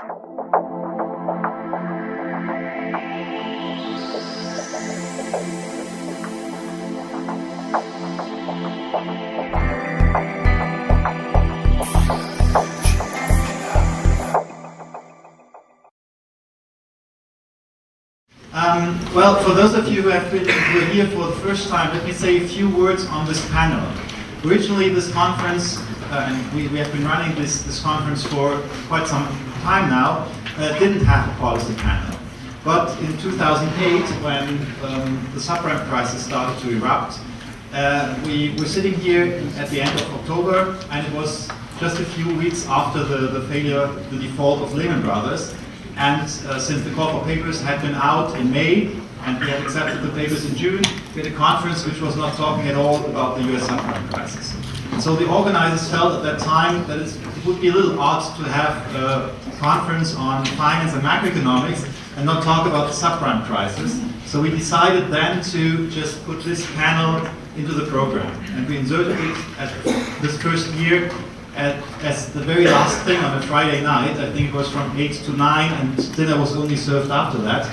Well, for those of you who are here for the first time, let me say a few words on this panel. Originally, this conference, and we have been running this conference for quite some time now, didn't have a policy panel. But in 2008, when the subprime crisis started to erupt, we were sitting here at the end of October, and it was just a few weeks after the default of Lehman Brothers. And since the call for papers had been out in May, and we had accepted the papers in June, we had a conference which was not talking at all about the US subprime crisis. And so the organizers felt at that time that it would be a little odd to have a conference on finance and macroeconomics and not talk about the subprime crisis. So we decided then to just put this panel into the program. And we inserted it at this first year as the very last thing on a Friday night. I think it was from 8 to 9, and dinner was only served after that.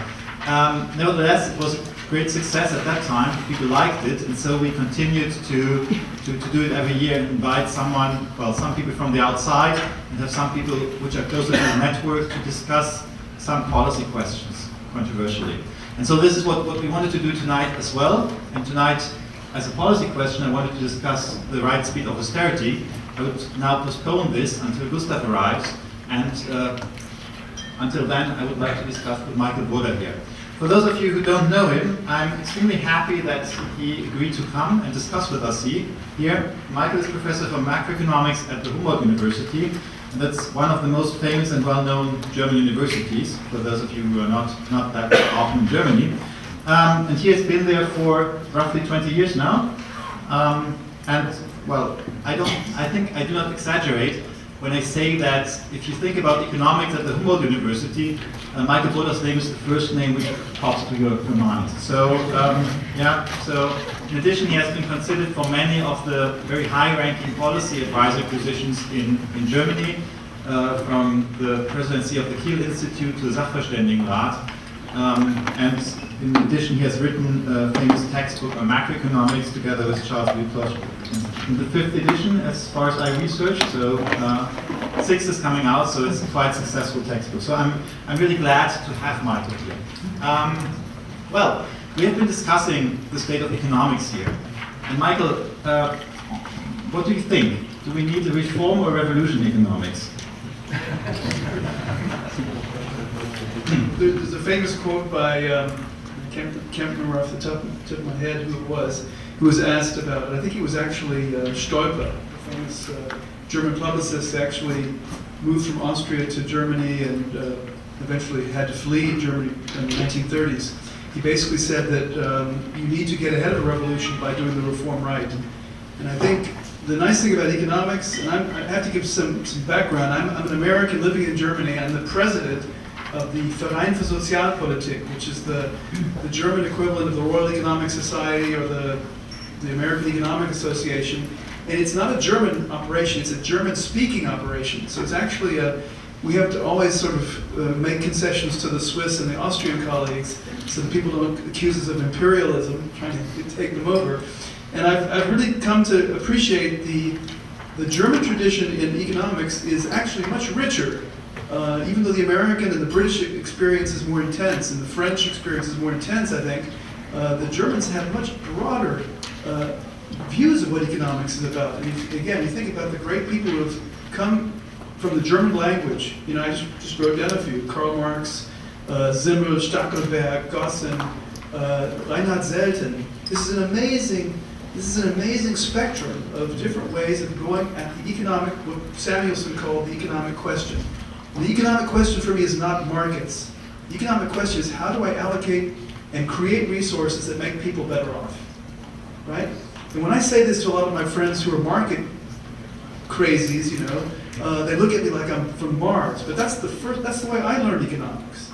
Nevertheless, it was a great success at that time. People liked it, and so we continued to do it every year and invite someone, well, some people from the outside, and have some people which are closer to the network to discuss some policy questions, controversially. And so this is what we wanted to do tonight as well. And tonight, as a policy question, I wanted to discuss the right speed of austerity. I would now postpone this until Gustav arrives, and until then I would like to discuss with Michael Burda here. For those of you who don't know him, I'm extremely happy that he agreed to come and discuss with us here. Michael is professor for macroeconomics at the Humboldt University, and that's one of the most famous and well-known German universities, for those of you who are not that often in Germany. And he has been there for roughly 20 years now. And well, I think I do not exaggerate when I say that if you think about economics at the Humboldt University, Michael Burda's name is the first name which pops to your mind. So, yeah, so in addition, he has been considered for many of the very high-ranking policy advisor positions in Germany, from the presidency of the Kiel Institute to the Sachverständigenrat. And in addition, he has written a famous textbook on macroeconomics together with Charles Wycliffe in the 5th edition, as far as I researched. So 6th is coming out, so it's a quite successful textbook. So I'm really glad to have Michael here. Well, we have been discussing the state of economics here. And Michael, what do you think? Do we need a reform or revolution in economics? There's a famous quote by, I can't remember off the top of my head who it was, who was asked about it. I think it was actually Stoiber, the famous German publicist, actually moved from Austria to Germany and eventually had to flee Germany in the 1930s. He basically said that you need to get ahead of a revolution by doing the reform right. And I think the nice thing about economics, and I have to give some background, I'm an American living in Germany. I'm the president of the Verein für Sozialpolitik, which is the German equivalent of the Royal Economic Society or the American Economic Association. And it's not a German operation, it's a German-speaking operation. So it's actually we have to always sort of make concessions to the Swiss and the Austrian colleagues so that people don't accuse us of imperialism, trying to take them over. And I've really come to appreciate the German tradition in economics is actually much richer. Even though the American and the British experience is more intense and the French experience is more intense, I think, the Germans have much broader views of what economics is about. And again, you think about the great people who have come from the German language. You know, I just wrote down a few: Karl Marx, Simmel, Stackelberg, Gossen, Reinhard Selten. This is an amazing spectrum of different ways of going at the economic, what Samuelson called the economic question. And the economic question for me is not markets. The economic question is, how do I allocate and create resources that make people better off, right? And when I say this to a lot of my friends who are market crazies, you know, they look at me like I'm from Mars. But that's the way I learned economics.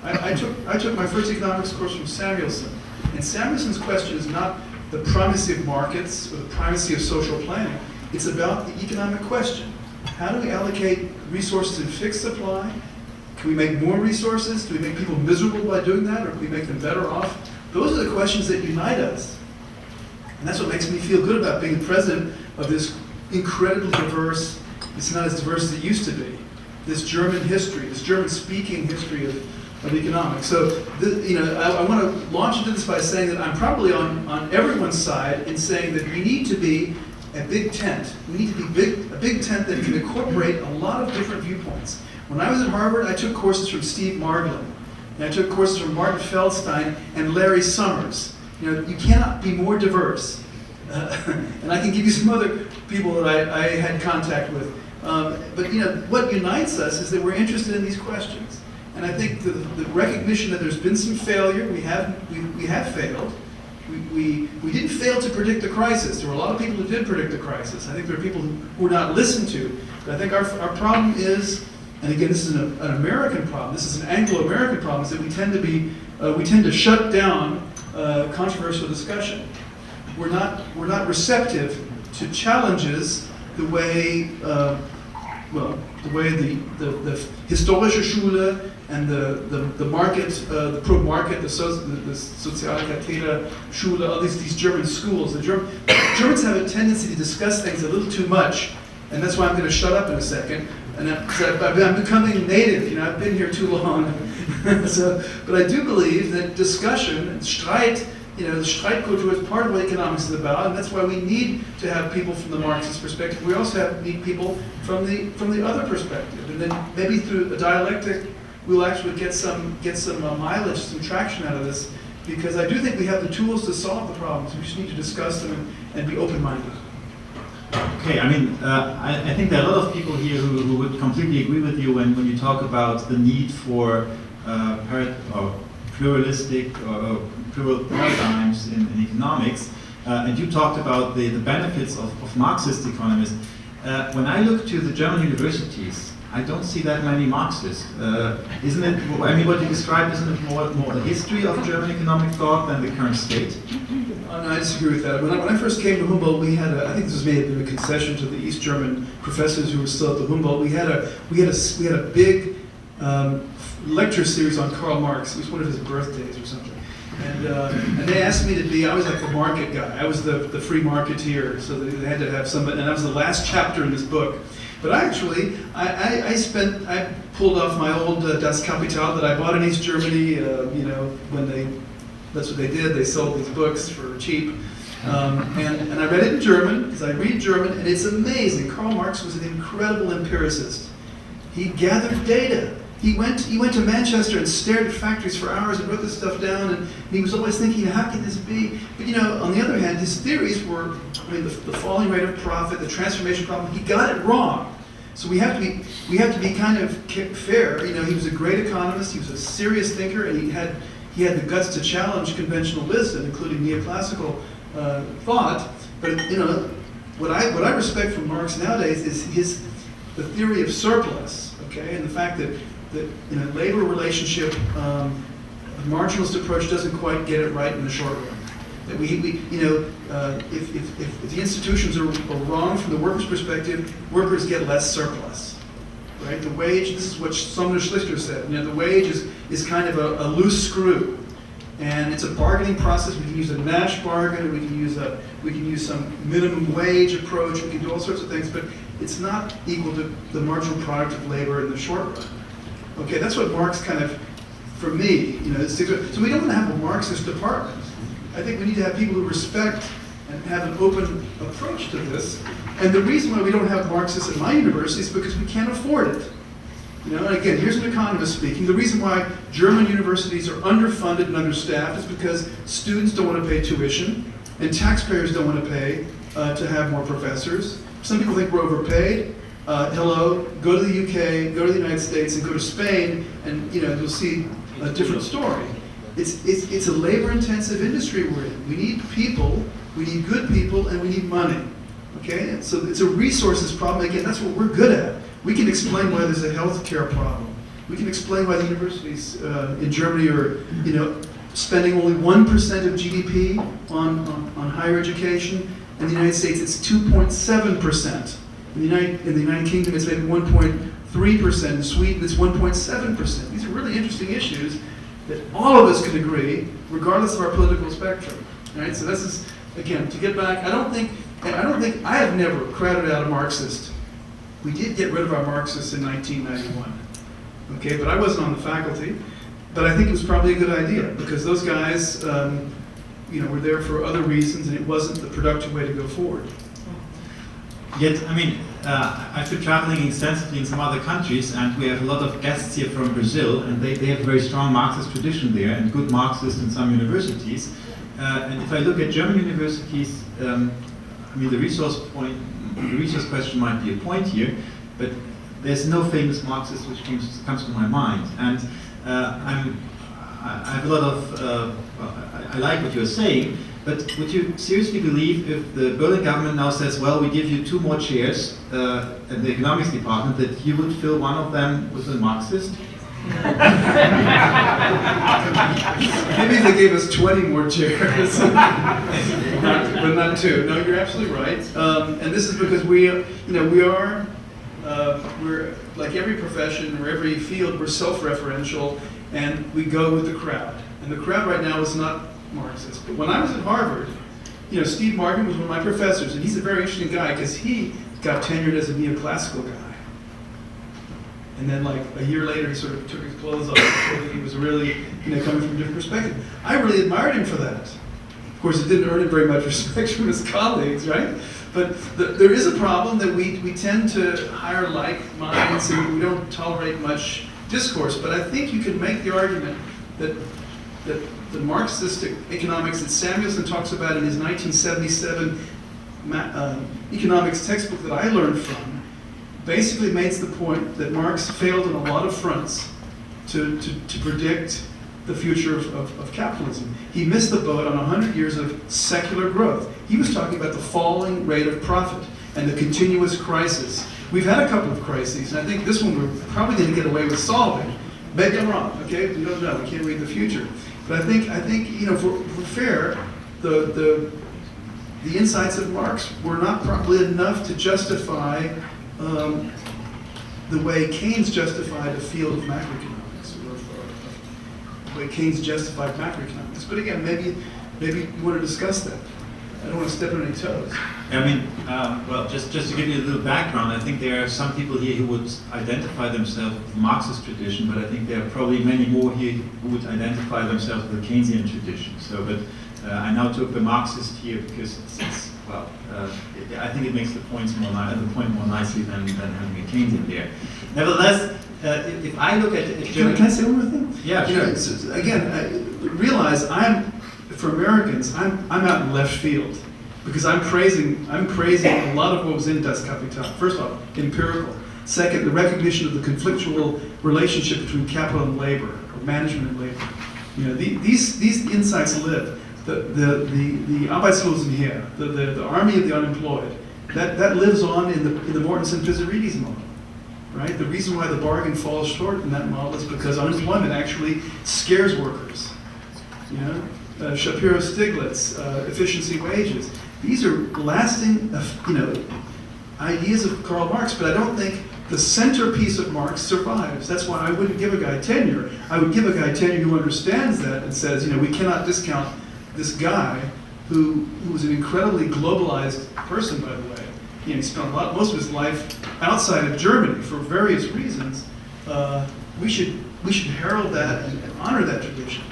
I took my first economics course from Samuelson, and Samuelson's question is not the primacy of markets or the primacy of social planning. It's about the economic question. How do we allocate resources in fixed supply Can we make more resources? Do we make people miserable by doing that, or can we make them better off? Those are the questions that unite us. And that's what makes me feel good about being the president of this incredibly diverse, it's not as diverse as it used to be, this German history, this German-speaking history of economics. So, I want to launch into this by saying that I'm probably on everyone's side in saying that we need to be a big tent. We need to be a big tent that can incorporate a lot of different viewpoints. When I was at Harvard, I took courses from Steve Margolin, and I took courses from Martin Feldstein and Larry Summers. You cannot be more diverse. And I can give you some other people that I had contact with. But what unites us is that we're interested in these questions. And I think the recognition that there's been some failure, we have failed. We didn't fail to predict the crisis. There were a lot of people who did predict the crisis. I think there are people who were not listened to. But I think our problem is, and again, this is an American problem, this is an Anglo-American problem, is that we tend to shut down controversial discussion. We're not receptive to challenges the way the historische Schule and the market, the pro-market, the Sozialkatheter Schule, all these German schools. Germans have a tendency to discuss things a little too much, and that's why I'm going to shut up in a second. And I'm becoming native. I've been here too long. But I do believe that discussion and Streit, the Streitkultur is part of what economics is about, and that's why we need to have people from the Marxist perspective. We also need people from the other perspective, and then maybe through a dialectic, we'll actually get some mileage, some traction out of this, because I do think we have the tools to solve the problems. We just need to discuss them and be open-minded. Okay, I think there are a lot of people here who would completely agree with you when you talk about the need for pluralistic or plural paradigms in economics, and you talked about the benefits of Marxist economists. When I look to the German universities, I don't see that many Marxists. Isn't it? What you described, isn't it more the history of German economic thought than the current state? No, I disagree with that. When I first came to Humboldt, we had I think this was maybe a concession to the East German professors who were still at the Humboldt. We had a big lecture series on Karl Marx. It was one of his birthdays or something. And they asked me to be, I was like the market guy. I was the free marketeer, so they had to have somebody, and I was the last chapter in this book. But actually, I pulled off my old Das Kapital that I bought in East Germany, that's what they did, they sold these books for cheap. And I read it in German, because I read German, and it's amazing. Karl Marx was an incredible empiricist. He gathered data. He went to Manchester and stared at factories for hours and wrote this stuff down, and he was always thinking, how can this be? But on the other hand, his theories were, the falling rate of profit, the transformation problem, he got it wrong. So we have to be kind of fair. He was a great economist, he was a serious thinker, and he had the guts to challenge conventional wisdom, including neoclassical thought. But what I respect from Marx nowadays is the theory of surplus, okay, and the fact that in a labor relationship, the marginalist approach doesn't quite get it right in the short run. That if the institutions are wrong from the worker's perspective, workers get less surplus, right? The wage, this is what Sumner Schlichter said, the wage is kind of a loose screw, and it's a bargaining process. We can use a Nash bargain, we can use some minimum wage approach, we can do all sorts of things, but it's not equal to the marginal product of labor in the short run. Okay, that's what Marx kind of, for me, so we don't want to have a Marxist department. I think we need to have people who respect and have an open approach to this. And the reason why we don't have Marxists at my university is because we can't afford it. And again, here's an economist speaking. The reason why German universities are underfunded and understaffed is because students don't want to pay tuition, and taxpayers don't want to pay to have more professors. Some people think we're overpaid. Hello, go to the UK, go to the United States, and go to Spain, and you'll see a different story. It's a labor-intensive industry we're in. We need people, we need good people, and we need money. Okay, so it's a resources problem. Again, that's what we're good at. We can explain why there's a healthcare problem. We can explain why the universities in Germany are, spending only 1% of GDP on higher education. In the United States, it's 2.7%. In the United Kingdom, it's maybe 1.4 3%. In Sweden, it's 1.7%. These are really interesting issues that all of us could agree, regardless of our political spectrum. Right? So this is, again, to get back, I don't think, I have never crowded out a Marxist. We did get rid of our Marxists in 1991. Okay, but I wasn't on the faculty. But I think it was probably a good idea, because those guys, were there for other reasons, and it wasn't the productive way to go forward. Yet, I mean, I've been traveling extensively in some other countries, and we have a lot of guests here from Brazil, and they have a very strong Marxist tradition there, and good Marxists in some universities. And if I look at German universities, the resource question might be a point here, but there's no famous Marxist which comes to my mind. And I have a lot of, I like what you're saying, but would you seriously believe if the Berlin government now says, well, we give you 2 more chairs at the economics department, that you would fill one of them with a Marxist? Maybe they gave us 20 more chairs, but not 2. No, you're absolutely right. And this is because we're like every profession or every field, we're self-referential, and we go with the crowd. And the crowd right now is not Marxist. But when I was at Harvard, Steve Martin was one of my professors, and he's a very interesting guy because he got tenured as a neoclassical guy. And then, like a year later, he sort of took his clothes off because he was really, coming from a different perspective. I really admired him for that. Of course, it didn't earn him very much respect from his colleagues, right? But there is a problem that we tend to hire like minds, and we don't tolerate much discourse. But I think you can make the argument that the Marxist economics that Samuelson talks about in his 1977 economics textbook that I learned from basically makes the point that Marx failed on a lot of fronts to predict the future of capitalism. He missed the boat on 100 years of secular growth. He was talking about the falling rate of profit and the continuous crisis. We've had a couple of crises, and I think this one we're probably going to get away with solving. Maybe I'm wrong, okay? We don't know. We can't read the future. But I think if we're fair, the insights of Marx were not probably enough to justify the way Keynes justified a field of macroeconomics, or the way Keynes justified macroeconomics. But again, maybe you want to discuss that. I don't want to step on any toes. Well, just to give you a little background, I think there are some people here who would identify themselves with the Marxist tradition, but I think there are probably many more here who would identify themselves with the Keynesian tradition. So, but I now took the Marxist here because I think it makes the point more nicely than having a Keynesian there. Nevertheless, if I look at Can I say one more thing? Yeah, sure. Again, realize for Americans, I'm out in left field because I'm praising a lot of what was in Das Kapital. First off, empirical. Second, the recognition of the conflictual relationship between capital and labor, or management and labor. These insights live. The Arbeitslosenheer, the army of the unemployed, that lives on in the Mortensen-Pizzarides model, right? The reason why the bargain falls short in that model is because unemployment actually scares workers. Shapiro-Stiglitz, efficiency wages. These are lasting, ideas of Karl Marx, but I don't think the centerpiece of Marx survives. That's why I wouldn't give a guy tenure. I would give a guy tenure who understands that and says, we cannot discount this guy who was an incredibly globalized person, by the way. He spent most of his life outside of Germany for various reasons. We should herald that and honor that tradition.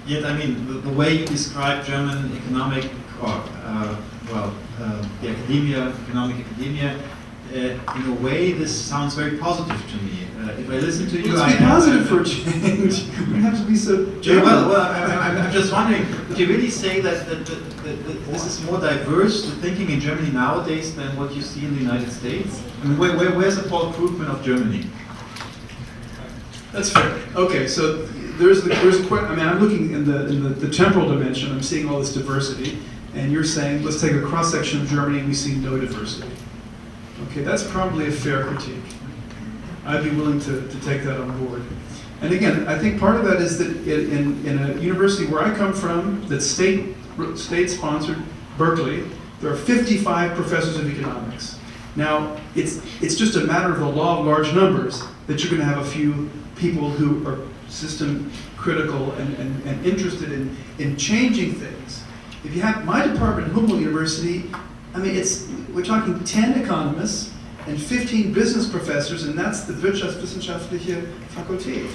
Yet, the way you describe German economic, the economic academia, in a way, this sounds very positive to me. If I listen to you, let's be positive for a change. We don't have to be so German. I'm just wondering, would you really say that this is more diverse, the thinking in Germany nowadays, than what you see in the United States? Where's the Paul Krugman of Germany? That's fair. Okay, so there's a question. I'm looking in the temporal dimension. I'm seeing all this diversity, and you're saying let's take a cross section of Germany and we see no diversity. Okay, that's probably a fair critique. I'd be willing to take that on board. And again, I think part of that is that in a university where I come from, that's state-sponsored, Berkeley, there are 55 professors of economics. Now, it's just a matter of the law of large numbers that you're going to have a few people who are system critical and interested in changing things. If you have my department at Humboldt University, I mean, we're talking 10 economists and 15 business professors, and that's the Wirtschaftswissenschaftliche Fakultät.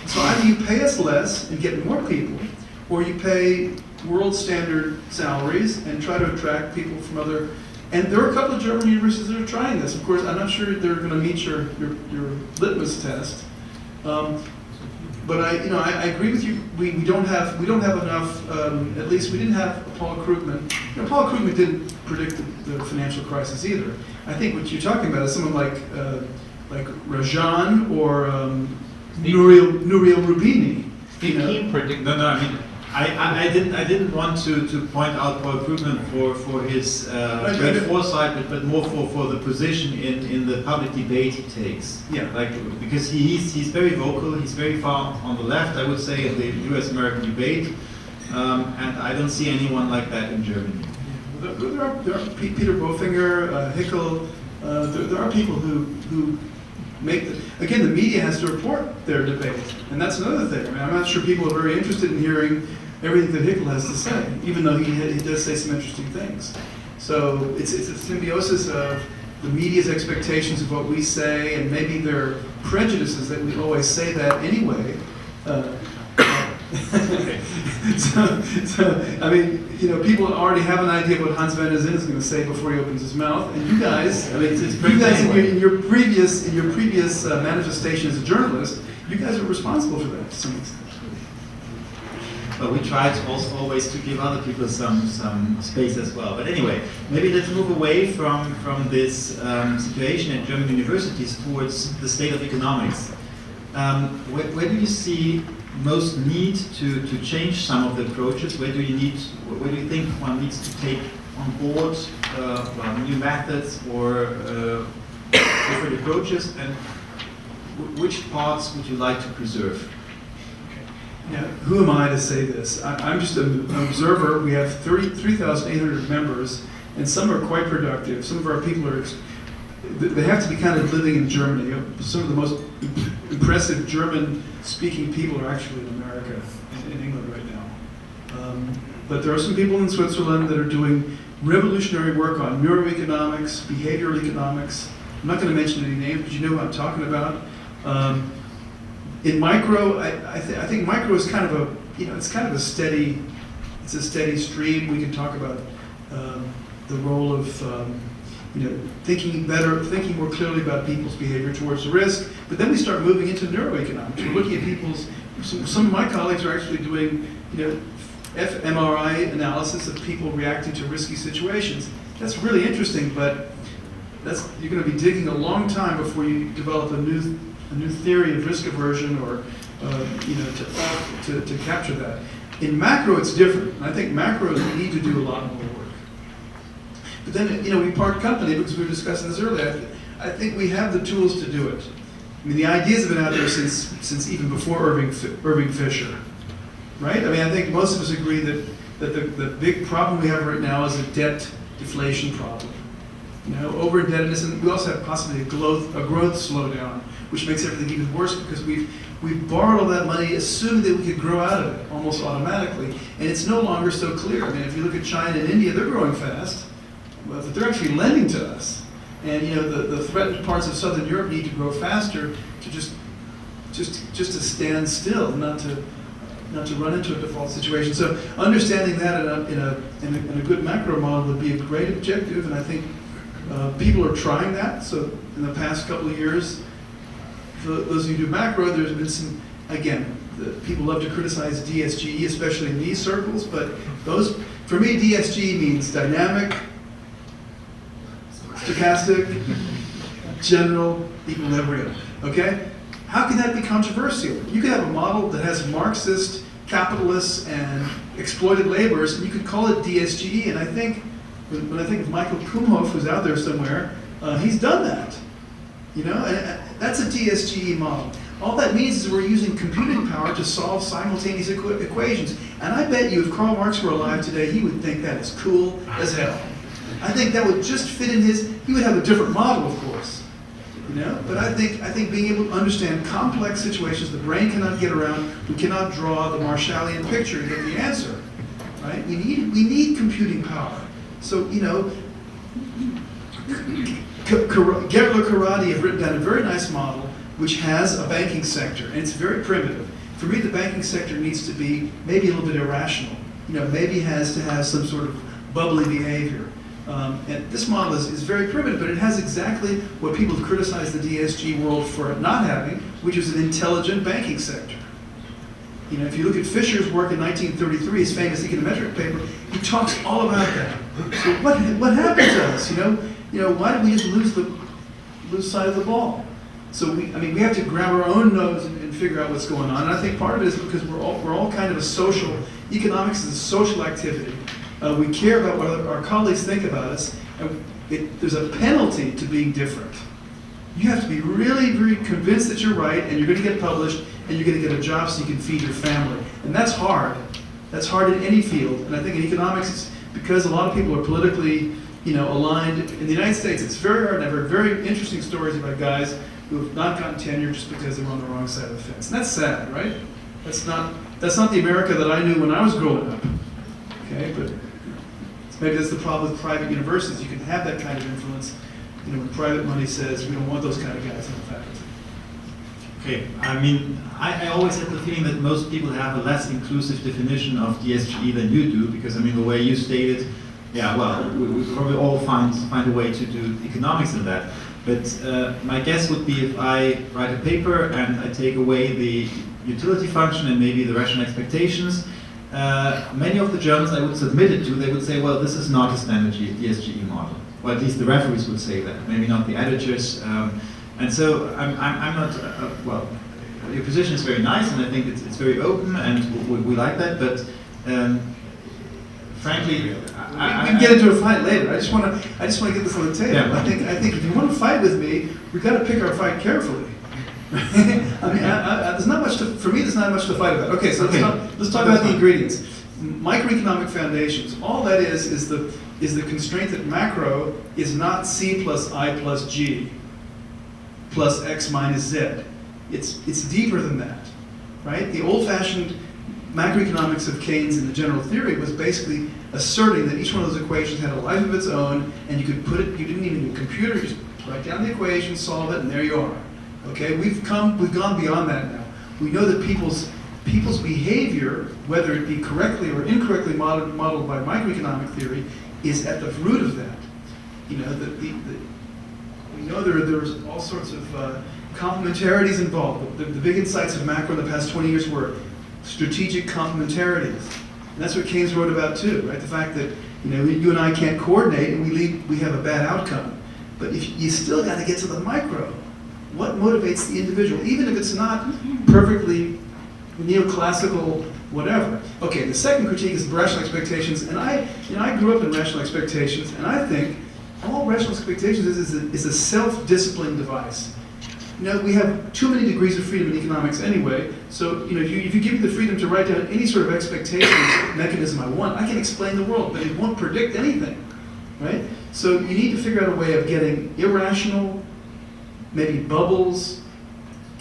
So either you pay us less and get more people, or you pay world standard salaries and try to attract people from other. And there are a couple of German universities that are trying this. Of course, I'm not sure they're going to meet your litmus test. But I agree with you. We don't have enough. At least we didn't have Paul Krugman. Paul Krugman didn't predict the financial crisis either. I think what you're talking about is someone like Rajan or Nouriel Rubini. He predicted. No, I mean, I didn't want to point out Paul Krugman for his great foresight, but more for the position in the public debate he takes. Yeah. Like, because he's very vocal, he's very far on the left, I would say, in the U.S.-American debate, and I don't see anyone like that in Germany. There are Peter Bofinger, Hickel. There are people who make again, the media has to report their debate, and that's another thing. I mean, I'm not sure people are very interested in hearing everything that Hickel has to say, even though he does say some interesting things. So it's a symbiosis of the media's expectations of what we say, and maybe their prejudices that we always say that anyway. So I mean, people already have an idea of what Hans Van der Zinn is going to say before he opens his mouth, and you guys, I mean, you guys in your previous manifestation as a journalist, you guys are responsible for that to some extent. But we try to also always to give other people some space as well. But anyway, maybe let's move away from this situation at German universities towards the state of economics. Where do you see most need to change some of the approaches? Where do you think one needs to take on board new methods or different approaches, and which parts would you like to preserve? Yeah, who am I to say this? I'm just an observer. We have 3,800 members, and some are quite productive. Some of our people they have to be kind of living in Germany. Some of the most impressive German-speaking people are actually in America, in England right now. But there are some people in Switzerland that are doing revolutionary work on neuroeconomics, behavioral economics. I'm not going to mention any names, but you know what I'm talking about. In micro, I think micro is kind of a steady stream. We can talk about the role of thinking more clearly about people's behavior towards the risk. But then we start moving into neuroeconomics. We're looking at some of my colleagues are actually doing fMRI analysis of people reacting to risky situations. That's really interesting, but you're going to be digging a long time before you develop a new theory of risk aversion, or to capture that. In macro, it's different. I think macro, we need to do a lot more work. But then, we part company, because we were discussing this earlier. I think we have the tools to do it. I mean, the ideas have been out there since even before Irving Fisher, right? I mean, I think most of us agree that the big problem we have right now is a debt deflation problem. Over-indebtedness, and we also have possibly a growth slowdown, which makes everything even worse because we've borrowed all that money, assuming that we could grow out of it almost automatically, and it's no longer so clear. I mean, if you look at China and India, they're growing fast, but they're actually lending to us. And the threatened parts of Southern Europe need to grow faster to just to stand still, not to run into a default situation. So understanding that in a good macro model would be a great objective, and I think people are trying that. So in the past couple of years, for those of you who do macro, there's been some, again, people love to criticize DSGE, especially in these circles, but for me, DSGE means dynamic, stochastic, general equilibrium, okay? How can that be controversial? You could have a model that has Marxist, capitalists, and exploited laborers, and you could call it DSGE, and I think, when I think of Michael Kumhoff, who's out there somewhere, he's done that. And that's a DSGE model. All that means is we're using computing power to solve simultaneous equations. And I bet you if Karl Marx were alive today, he would think that is cool as hell. I think that would just fit in he would have a different model, of course. But I think being able to understand complex situations the brain cannot get around, we cannot draw the Marshallian picture to get the answer, right? We need computing power. So, Gertler Karate have written down a very nice model which has a banking sector, and it's very primitive. For me, the banking sector needs to be maybe a little bit irrational. Maybe has to have some sort of bubbly behavior. And this model is very primitive, but it has exactly what people have criticized the DSGE world for not having, which is an intelligent banking sector. If you look at Fisher's work in 1933, his famous econometric paper, he talks all about that. So what happened to us? Why did we just lose sight of the ball? So we have to grab our own nose and figure out what's going on. And I think part of it is because we're all kind of a social. Economics is a social activity. We care about what our colleagues think about us, and there's a penalty to being different. You have to be really, really convinced that you're right, and you're going to get published, and you're going to get a job so you can feed your family. And that's hard. That's hard in any field. And I think in economics, it's because a lot of people are politically, aligned. In the United States, it's very hard. And I've heard very interesting stories about guys who have not gotten tenure just because they're on the wrong side of the fence. And that's sad, right? That's not the America that I knew when I was growing up. Okay, but maybe that's the problem with private universities. You can have that kind of influence, when private money says we don't want those kind of guys in the faculty. Okay, I always had the feeling that most people have a less inclusive definition of DSGE than you do, because the way you stated, we probably all find a way to do economics in that. But my guess would be if I write a paper and I take away the utility function and maybe the rational expectations, many of the journals I would submit it to, they would say, well, this is not a standard DSGE model. Well, at least the referees would say that, maybe not the editors. And so I'm not, your position is very nice, and I think it's very open, and we like that, but frankly, we can get into a fight later. I just want to get this on the table. Yeah. I think if you want to fight with me, we've got to pick our fight carefully. There's not much for me. There's not much to fight about. Okay, so let's talk about the ingredients. Microeconomic foundations. All that is the constraint that macro is not C plus I plus G plus X minus Z. It's deeper than that, right? The old-fashioned macroeconomics of Keynes and the general theory was basically asserting that each one of those equations had a life of its own, and you could put it. You didn't need a new computer. You just write down the equation, solve it, and there you are. Okay, we've gone beyond that now. We know that people's behavior, whether it be correctly or incorrectly modeled by microeconomic theory, is at the root of that. We know there's all sorts of complementarities involved. The big insights of macro in the past 20 years were strategic complementarities, and that's what Keynes wrote about too, right? The fact that you and I can't coordinate and we have a bad outcome, but if you still got to get to the micro. What motivates the individual, even if it's not perfectly neoclassical, whatever. Okay, the second critique is rational expectations, and I grew up in rational expectations, and I think all rational expectations is a self-discipline device. We have too many degrees of freedom in economics anyway, so if you give me the freedom to write down any sort of expectations mechanism I want, I can explain the world, but it won't predict anything, right? So you need to figure out a way of getting irrational, maybe bubbles,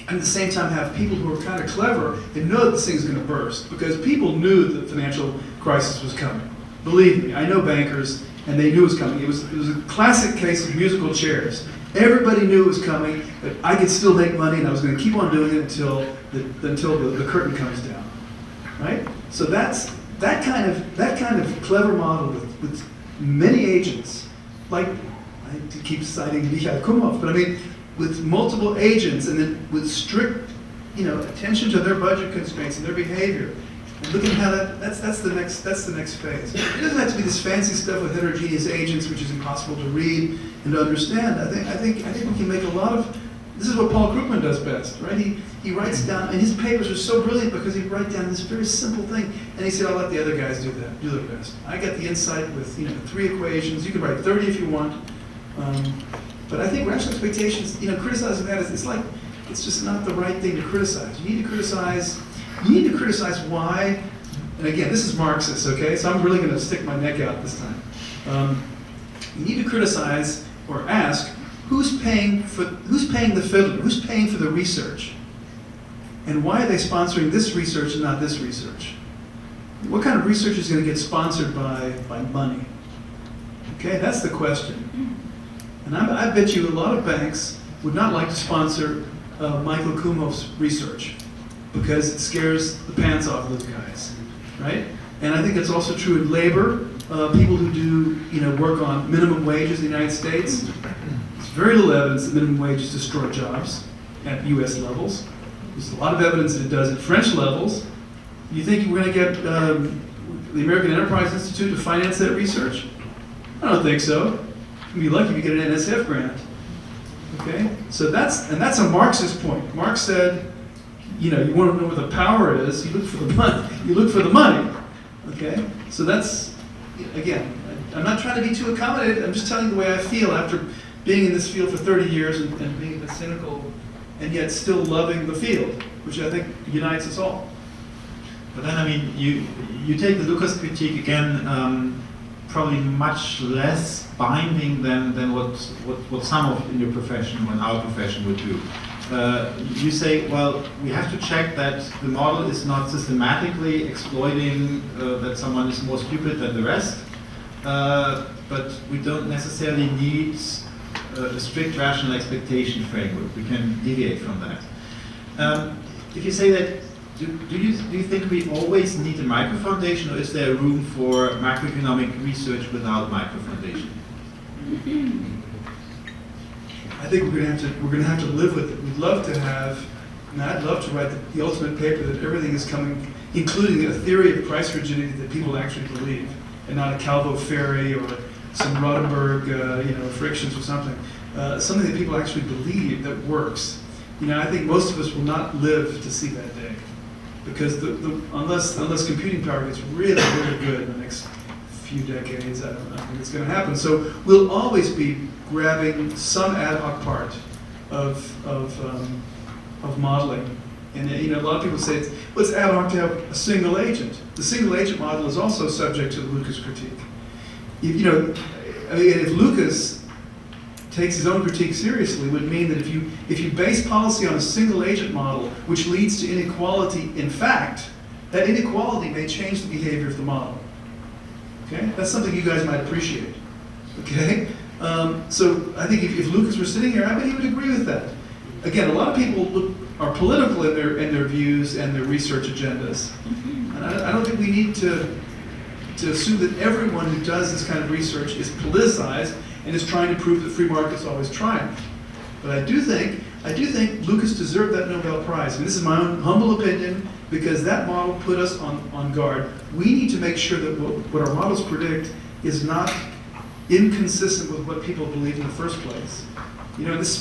and at the same time have people who are kind of clever and know that this thing's going to burst, because people knew that the financial crisis was coming. Believe me, I know bankers, and they knew it was coming. It was a classic case of musical chairs. Everybody knew it was coming, but I could still make money, and I was going to keep on doing it until the curtain comes down, right? So that's that kind of clever model with many agents, like I keep citing Michael Kumhoff, but with multiple agents, and then with strict, attention to their budget constraints and their behavior. And look at how that's the next phase. It doesn't have to be this fancy stuff with heterogeneous agents, which is impossible to read and to understand. I think we can make a lot of. This is what Paul Krugman does best, right? He writes down, and his papers are so brilliant because he writes down this very simple thing, and he said, "I'll let the other guys do their best. I got the insight with 3 equations. You can write 30 if you want." But I think rational expectations, criticizing that it's just not the right thing to criticize. You need to criticize why, and again, this is Marxist, okay? So I'm really going to stick my neck out this time. You need to criticize or ask, who's paying the fiddler? Who's paying for the research? And why are they sponsoring this research and not this research? What kind of research is going to get sponsored by money? Okay, that's the question. And I bet you a lot of banks would not like to sponsor Michael Kumhof's research because it scares the pants off those guys, right? And I think that's also true in labor. People who do work on minimum wages in the United States. There's very little evidence that minimum wages destroy jobs at U.S. levels. There's a lot of evidence that it does at French levels. You think we're going to get the American Enterprise Institute to finance that research? I don't think so. You'd be lucky if you get an NSF grant. Okay, so that's a Marxist point. Marx said, you want to know where the power is. You look for the money. You look for the money. Okay, so that's, again, I'm not trying to be too accommodated. I'm just telling you the way I feel after being in this field for 30 years and being a bit cynical, and yet still loving the field, which I think unites us all. But then, I mean, you take the Lucas critique again, probably much less binding than what some of in your profession or in our profession would do. You say, well, we have to check that the model is not systematically exploiting that someone is more stupid than the rest, but we don't necessarily need a strict rational expectation framework. We can deviate from that. If you say that, do you think we always need a micro foundation, or is there room for macroeconomic research without micro foundation? I think we're going to have to live with it. We'd love to have, and I'd love to write the ultimate paper that everything is coming, including a theory of price rigidity that people actually believe, and not a Calvo-Ferry or some Rodenberg, frictions or something. Something that people actually believe that works. I think most of us will not live to see that day, because unless computing power gets really, really good in the next few decades, I don't think it's going to happen. So we'll always be grabbing some ad hoc part of modeling. And a lot of people say it's ad hoc to have a single agent. The single agent model is also subject to the Lucas critique. If Lucas takes his own critique seriously, it would mean that if you base policy on a single agent model, which leads to inequality in fact, that inequality may change the behavior of the model. Okay, that's something you guys might appreciate. Okay, so I think if Lucas were sitting here, I bet he would agree with that. Again, a lot of people are political in their views and their research agendas, and I don't think we need to assume that everyone who does this kind of research is politicized and is trying to prove that free markets always triumph. But I do think Lucas deserved that Nobel Prize. And this is my own humble opinion, because that model put us on guard. We need to make sure that what our models predict is not inconsistent with what people believe in the first place. This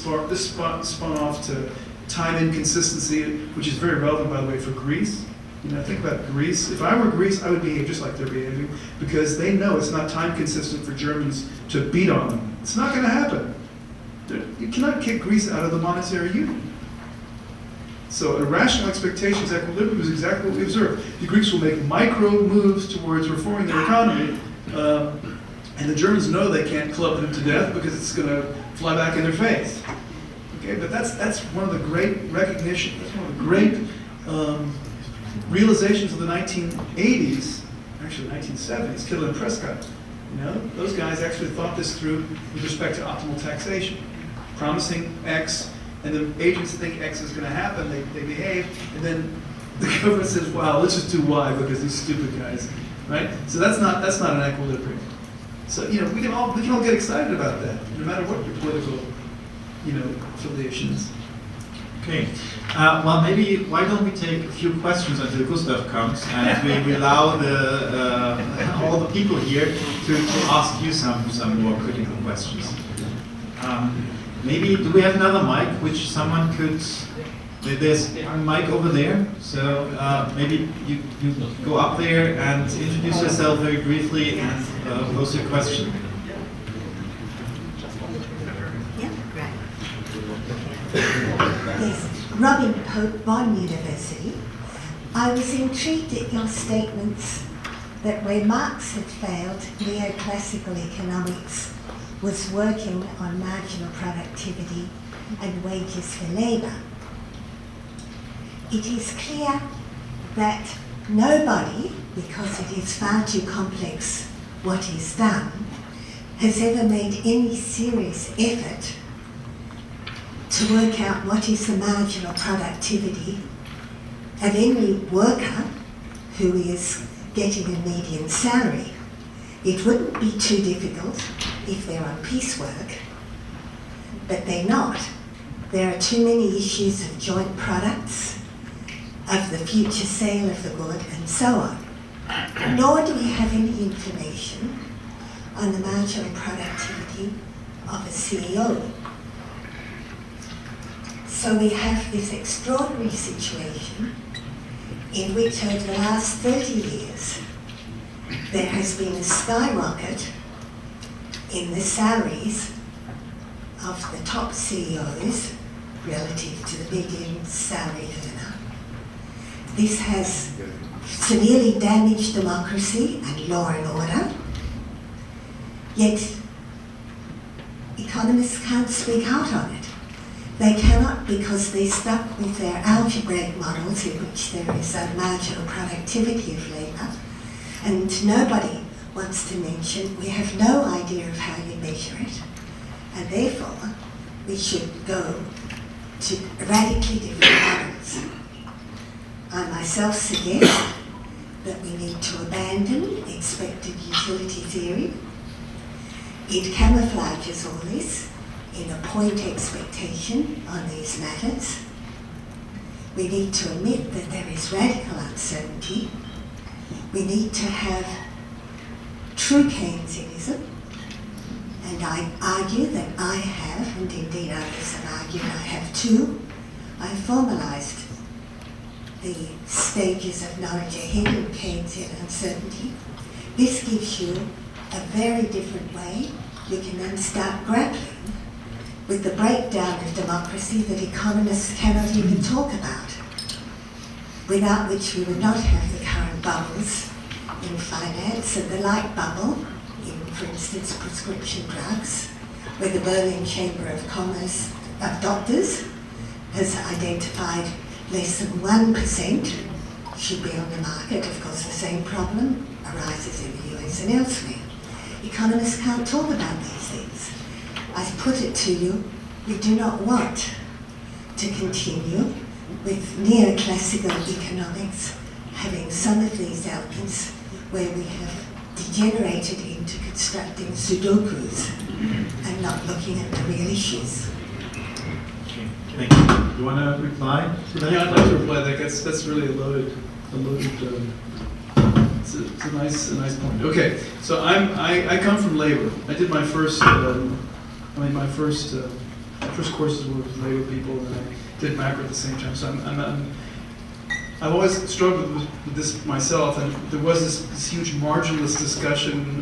spun off to time inconsistency, which is very relevant, by the way, for Greece. Think about Greece. If I were Greece, I would behave just like they're behaving, because they know it's not time consistent for Germans to beat on them. It's not going to happen. You cannot kick Greece out of the monetary union. So irrational expectations equilibrium is exactly what we observed. The Greeks will make micro moves towards reforming their economy, and the Germans know they can't club them to death because it's going to fly back in their face. Okay, but that's one of the great recognition. That's one of the great realizations of the 1980s, actually 1970s, Kittle and Prescott. Those guys actually thought this through with respect to optimal taxation, promising X, and the agents think X is going to happen, they behave, and then the government says, wow, let's just do Y because these stupid guys, right? So that's not an equilibrium. So we can all get excited about that, no matter what your political affiliations. Okay. Well, maybe why don't we take a few questions until Gustav comes, and we allow all the people here to ask you some more critical questions. Maybe do we have another mic which someone could? There's a mic over there, so maybe you go up there and introduce yourself very briefly and pose your question. Yes, Robin Pope, Bonn University. I was intrigued at your statements that where Marx had failed, neoclassical economics was working on marginal productivity and wages for labour. It is clear that nobody, because it is far too complex what is done, has ever made any serious effort to work out what is the marginal productivity of any worker who is getting a median salary. It wouldn't be too difficult if they're on piecework, but they're not. There are too many issues of joint products, of the future sale of the good, and so on. Nor do we have any information on the marginal productivity of a CEO. So we have this extraordinary situation in which over the last 30 years there has been a skyrocket in the salaries of the top CEOs relative to the median salary earner. This has severely damaged democracy and law and order, yet economists can't speak out on it. They cannot, because they're stuck with their algebraic models in which there is a marginal productivity of labour, and nobody wants to mention we have no idea of how you measure it, and therefore we should go to radically different models. I myself suggest that we need to abandon expected utility theory. It camouflages all this in a point expectation on these matters. We need to admit that there is radical uncertainty. We need to have true Keynesianism, and I argue that I have, and indeed others have argued I have too. I have formalised the stages of knowledge ahead in Keynesian uncertainty. This gives you a very different way. You can then start grappling with the breakdown of democracy that economists cannot even talk about, without which we would not have the current bubbles in finance and the light bubble in, for instance, prescription drugs, where the Berlin Chamber of Commerce of Doctors has identified less than 1% should be on the market. Of course, the same problem arises in the US and elsewhere. Economists can't talk about these things. I put it to you, we do not want to continue with neoclassical economics having some of these elements where we have degenerated into constructing sudokus and not looking at the real issues. Thank you. You want to reply to that? Yeah, I'd like to reply to that. That's really a loaded it's a nice point. Okay, so I come from labor. I did my first my first courses were with labor people, and I did macro at the same time. So I've always struggled with this myself, and there was this huge marginalist discussion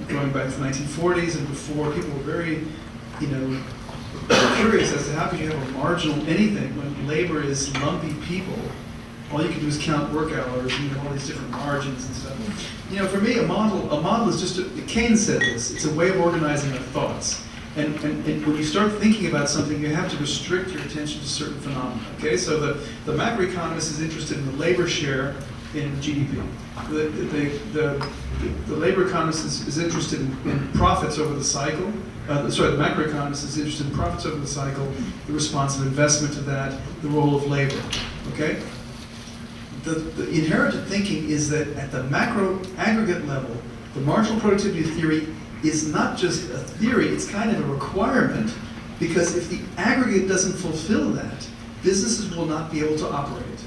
going back to the 1940s and before. People were very, curious as to how could you have a marginal anything when labor is lumpy people. All you can do is count work hours, all these different margins and stuff. For me, a model is just, Keynes said this, it's a way of organizing our thoughts. And when you start thinking about something, you have to restrict your attention to certain phenomena. Okay, so the macroeconomist is interested in the labor share in GDP. The labor economist is interested in profits over the cycle. The macroeconomist is interested in profits over the cycle, the responsive investment to that, the role of labor. Okay. The inherited thinking is that at the macro aggregate level, the marginal productivity theory is not just a theory, it's kind of a requirement, because if the aggregate doesn't fulfill that, businesses will not be able to operate.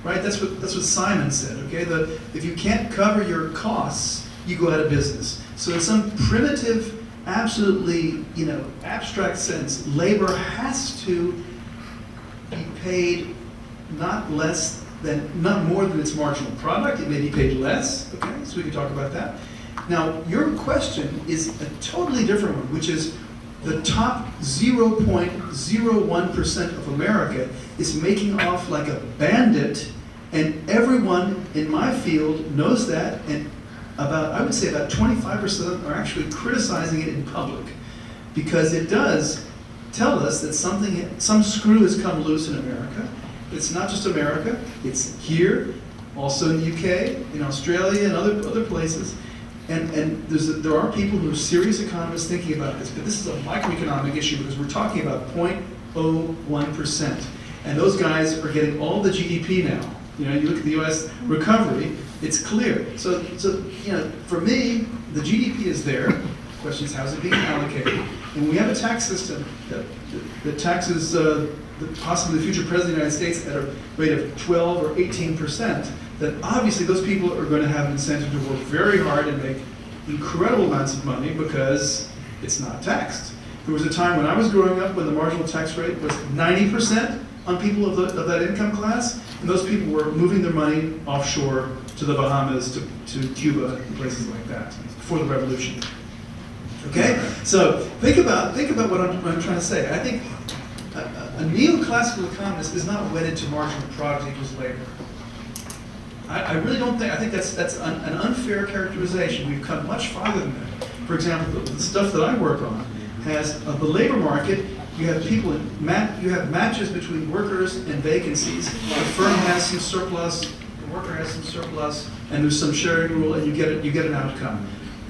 Right? That's what Simon said, okay? If you can't cover your costs, you go out of business. So in some primitive, absolutely, abstract sense, labor has to be paid not more than its marginal product. It may be paid less, okay? So we can talk about that. Now, your question is a totally different one, which is the top 0.01% of America is making off like a bandit, and everyone in my field knows that, and I would say about 25% are actually criticizing it in public. because it does tell us that some screw has come loose in America. It's not just America, it's here, also in the UK, in Australia, and other places. And there are people who are serious economists thinking about this, but this is a microeconomic issue because we're talking about 0.01%. And those guys are getting all the GDP now. You know, you look at the US recovery, it's clear. So you know, for me, the GDP is there. The question is, how's it being allocated? And we have a tax system that taxes possibly the future president of the United States at a rate of 12 or 18%, then obviously those people are going to have an incentive to work very hard and make incredible amounts of money because it's not taxed. There was a time when I was growing up when the marginal tax rate was 90% on people of that income class, and those people were moving their money offshore to the Bahamas, to Cuba, and places like that, before the revolution. Okay? So think about what I'm trying to say. I think a neoclassical economist is not wedded to marginal product equals labor. I really don't think, I think that's an unfair characterization. We've come much farther than that. For example, the stuff that I work on has the labor market. You have people you have matches between workers and vacancies. The firm has some surplus, the worker has some surplus, and there's some sharing rule, and you get an outcome.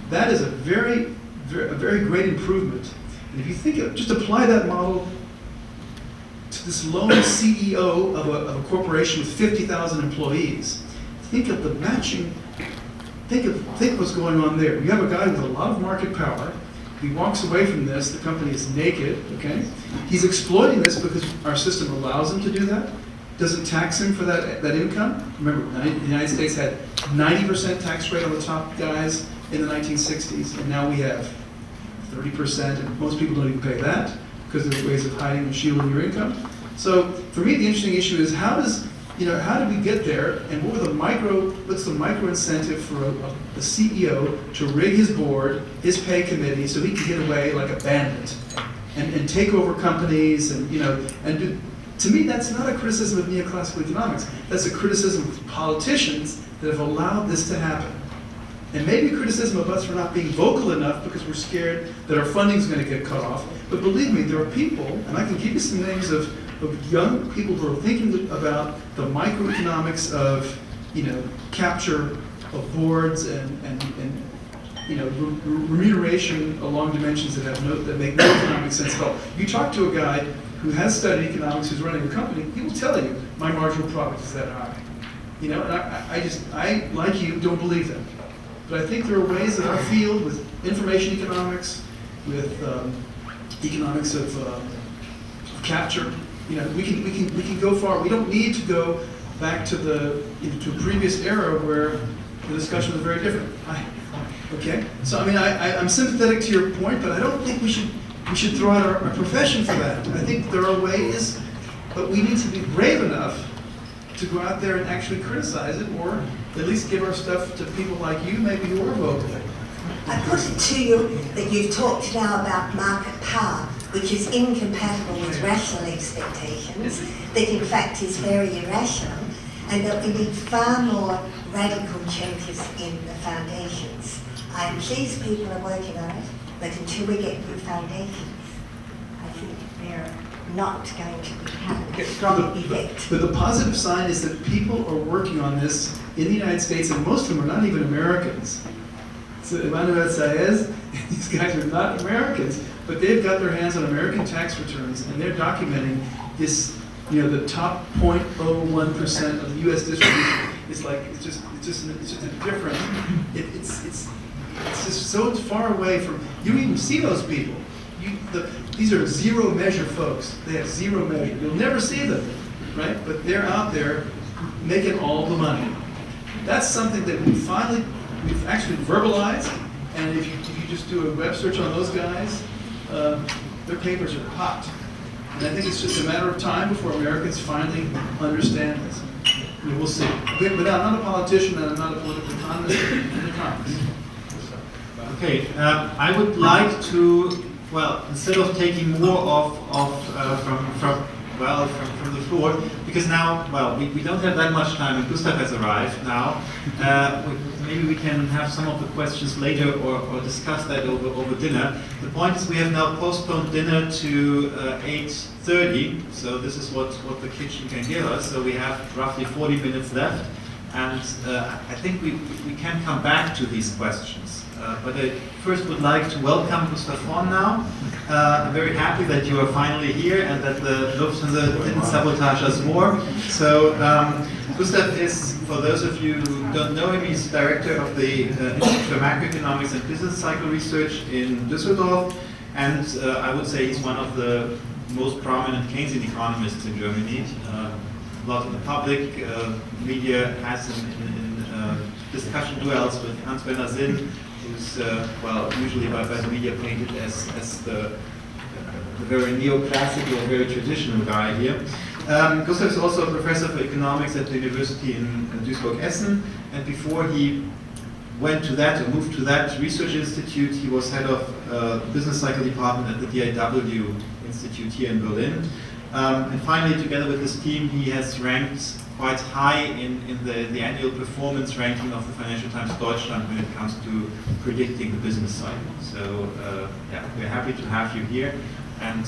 That is a very great improvement. And if you think of, just apply that model to this lone CEO of a corporation with 50,000 employees. Think of the matching. Think what's going on there. You have a guy with a lot of market power. He walks away from this. The company is naked. Okay, he's exploiting this because our system allows him to do that. Doesn't tax him for that income. Remember, the United States had 90% tax rate on the top guys in the 1960s, and now we have 30%, and most people don't even pay that because there's ways of hiding and shielding your income. So for me, the interesting issue is how did we get there, and what's the micro incentive for a CEO to rig his board, his pay committee, so he can get away like a bandit and take over companies to me, that's not a criticism of neoclassical economics. That's a criticism of politicians that have allowed this to happen. And maybe a criticism of us for not being vocal enough because we're scared that our funding is going to get cut off. But believe me, there are people, and I can give you some names of young people who are thinking about the microeconomics of, capture of boards and remuneration along dimensions that make no economic sense at all. You talk to a guy who has studied economics, who's running a company, he will tell you my marginal product is that high. And I like you, don't believe that. But I think there are ways that our field, with information economics, with economics of capture, we can go far. We don't need to go back to to a previous era where the discussion was very different. Okay, so I'm sympathetic to your point, but I don't think we should throw out our profession for that. I think there are ways, but we need to be brave enough to go out there and actually criticize it, or at least give our stuff to people like you, maybe who are vocal. I put it to you that you've talked now about market power, which is incompatible with rational expectations, that in fact is very irrational, and that we need far more radical changes in the foundations. I am pleased people are working on it, but until we get new foundations, I think they're not going to have a strong effect. But the positive sign is that people are working on this in the United States, and most of them are not even Americans. So Emmanuel Saez, these guys are not Americans, but they've got their hands on American tax returns, and they're documenting this. The top 0.01% of the U.S. distribution is like it's just a different. It's just so far away from you even see those people. These are zero measure folks. They have zero measure. You'll never see them, right? But they're out there making all the money. That's something that we've actually verbalized. And if you just do a web search on those guys, their papers are hot. And I think it's just a matter of time before Americans finally understand this. We'll see. But I'm not a politician and I'm not a political economist. I'm an economist. Okay, I would like to, instead of taking more from well from the floor, because now, well, we don't have that much time, and Gustav has arrived now. Maybe we can have some of the questions later or discuss that over dinner. The point is we have now postponed dinner to 8:30, so this is what the kitchen can give us. So we have roughly 40 minutes left, and I think we can come back to these questions. But I first would like to welcome Gustav now. I'm very happy that you are finally here and that the Lufthansa didn't sabotage us more. So Gustav is, for those of you who don't know him, he's director of the Institute for Macroeconomics and Business Cycle Research in Düsseldorf, and I would say he's one of the most prominent Keynesian economists in Germany. A lot of the public media has in discussion duels with Hans-Böckler-Stiftung, who's well, usually by the media painted as the very neoclassical, very traditional guy here. Gustav is also a professor for economics at the university in Duisburg-Essen, and before he went to that, or moved to that research institute, he was head of business cycle department at the DIW Institute here in Berlin. And finally, together with his team, he has ranked quite high in the annual performance ranking of the Financial Times Deutschland when it comes to predicting the business cycle. So yeah, we're happy to have you here. And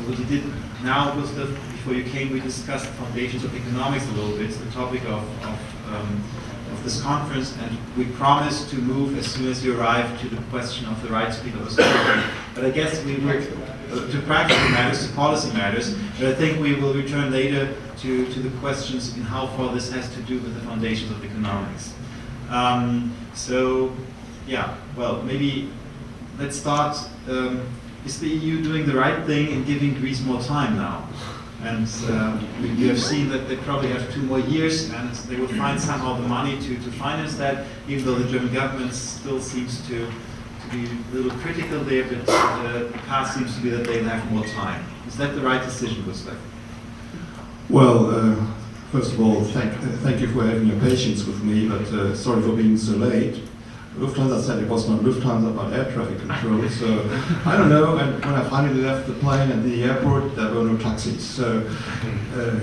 what you did now, Gustav, before you came, we discussed foundations of economics a little bit, the topic of this conference, and we promised to move as soon as you arrive to the question of the right speed of the story. But I guess we will to practical matters, to policy matters, but I think we will return later to the questions in how far this has to do with the foundations of economics. So, yeah, well, maybe let's start. Is the EU doing the right thing in giving Greece more time now? And we have seen that they probably have 2 more years, and they will find somehow the money to finance that, even though the German government still seems to be a little critical there, but the path seems to be that they'll have more time. Is that the right decision, Gustav? Well, first of all, thank you for having your patience with me, but sorry for being so late. Lufthansa said it was not Lufthansa but air traffic control, so I don't know, and when I finally left the plane at the airport, there were no taxis, so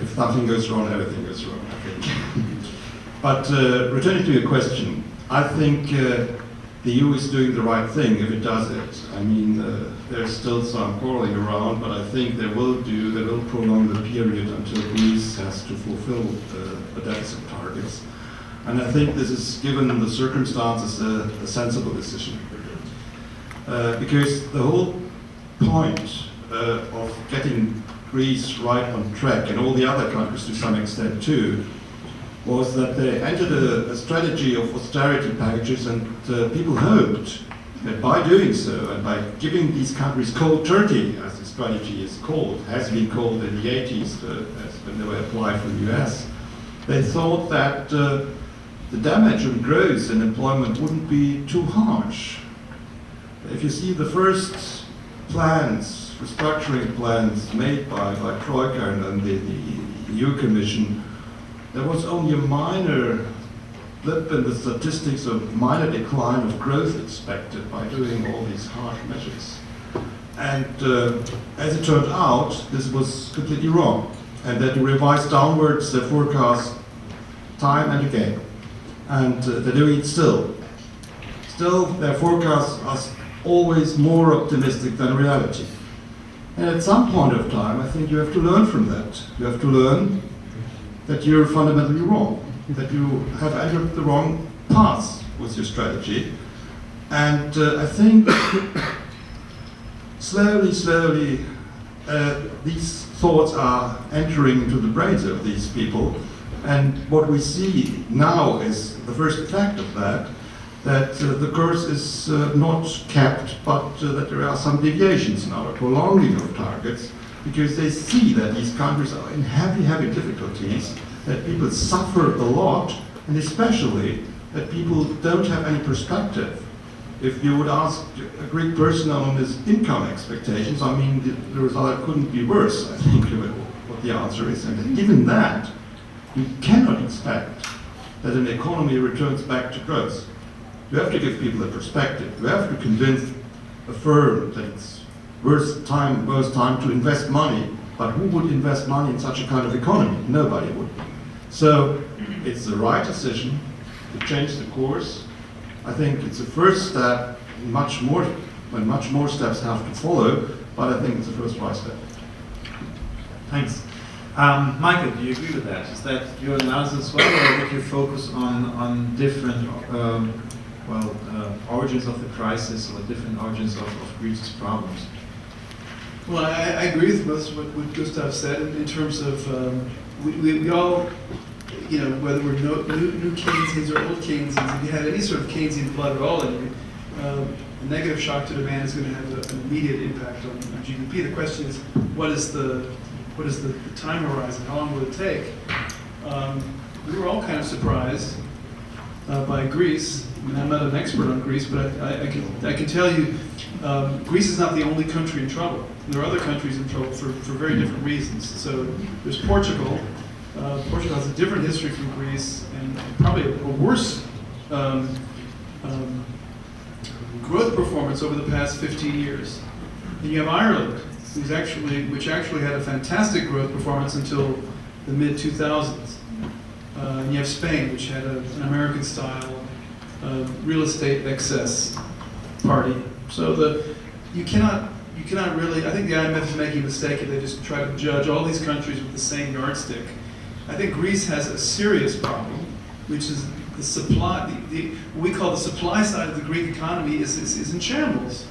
if nothing goes wrong, everything goes wrong, I think. But returning to your question, I think the EU is doing the right thing if it does it. I mean, there's still some quarreling around, but I think they will prolong the period until Greece has to fulfill the deficit targets. And I think this is, given the circumstances, a sensible decision. Because the whole point of getting Greece right on track, and all the other countries to some extent too, was that they entered a strategy of austerity packages, and people hoped that by doing so, and by giving these countries cold turkey, as the strategy is called, has been called in the 80s, when they were applied from the US, they thought that the damage on growth and employment wouldn't be too harsh. If you see the first plans, restructuring plans made by Troika and the EU Commission, there was only a minor blip in the statistics of minor decline of growth expected by doing all these harsh measures. And as it turned out, this was completely wrong, and that they revised downwards their forecast time and again. And they're doing it still. Still, their forecasts are always more optimistic than reality. And at some point of time, I think you have to learn from that. You have to learn that you're fundamentally wrong, that you have entered the wrong path with your strategy. And I think slowly, these thoughts are entering into the brains of these people. And what we see now is the first effect of that the course is not kept, but that there are some deviations now, a prolonging of targets, because they see that these countries are in heavy difficulties, that people suffer a lot, and especially that people don't have any perspective. If you would ask a Greek person on his income expectations, I mean, the result couldn't be worse, I think, what the answer is. And given that, you cannot expect that an economy returns back to growth. You have to give people a perspective. You have to convince a firm that it's worth time to invest money But who would invest money in such a kind of economy? Nobody would. So it's the right decision to change the course. I think it's the first step, much more steps have to follow, but I think it's the first right step. Thanks. Michael, do you agree with that? Is that your analysis as well, or would you focus on different origins of the crisis or different origins of Greece's problems? Well, I agree with most of what Gustav said in terms of we all, you know, whether we're new Keynesians or old Keynesians, if you have any sort of Keynesian blood at all in you, a negative shock to demand is going to have an immediate impact on GDP. The question is, what is the time horizon? How long will it take? We were all kind of surprised by Greece. I mean, I'm not an expert on Greece, but I can tell you, Greece is not the only country in trouble. There are other countries in trouble for very different reasons. So there's Portugal. Portugal has a different history from Greece and probably a worse growth performance over the past 15 years. And you have Ireland, which actually had a fantastic growth performance until the mid-2000s. And you have Spain, which had an American-style real estate excess party. So you cannot really. I think the IMF is making a mistake if they just try to judge all these countries with the same yardstick. I think Greece has a serious problem, which is the supply. What we call the supply side of the Greek economy is in shambles.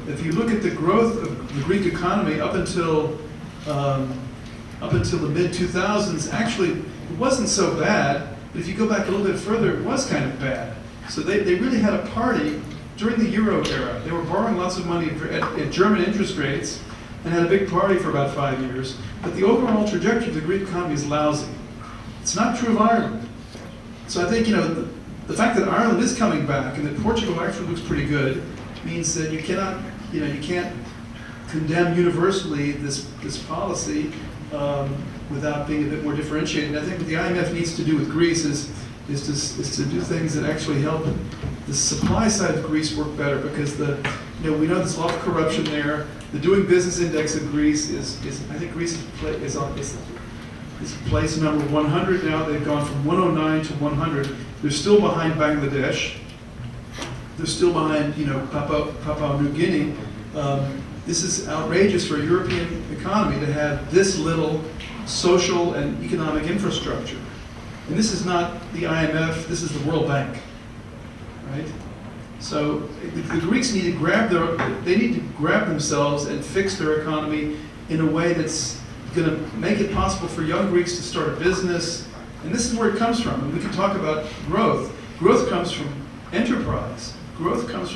If you look at the growth of the Greek economy up until the mid-2000s, actually it wasn't so bad. But if you go back a little bit further, it was kind of bad. So they really had a party during the Euro era. They were borrowing lots of money at German interest rates and had a big party for about 5 years. But the overall trajectory of the Greek economy is lousy. It's not true of Ireland. So I think, you know, the fact that Ireland is coming back and that Portugal actually looks pretty good means that you can't condemn universally this policy without being a bit more differentiated. And I think what the IMF needs to do with Greece is to do things that actually help the supply side of Greece work better, because we know there's a lot of corruption there. The Doing Business Index of Greece is I think Greece is place number 100 now. They've gone from 109 to 100. They're still behind Bangladesh. They're still behind, Papua New Guinea. This is outrageous for a European economy to have this little social and economic infrastructure. And this is not the IMF, this is the World Bank, right? So the Greeks need to grab themselves and fix their economy in a way that's going to make it possible for young Greeks to start a business. And this is where it comes from. And we can talk about growth. Growth comes from enterprise. Growth comes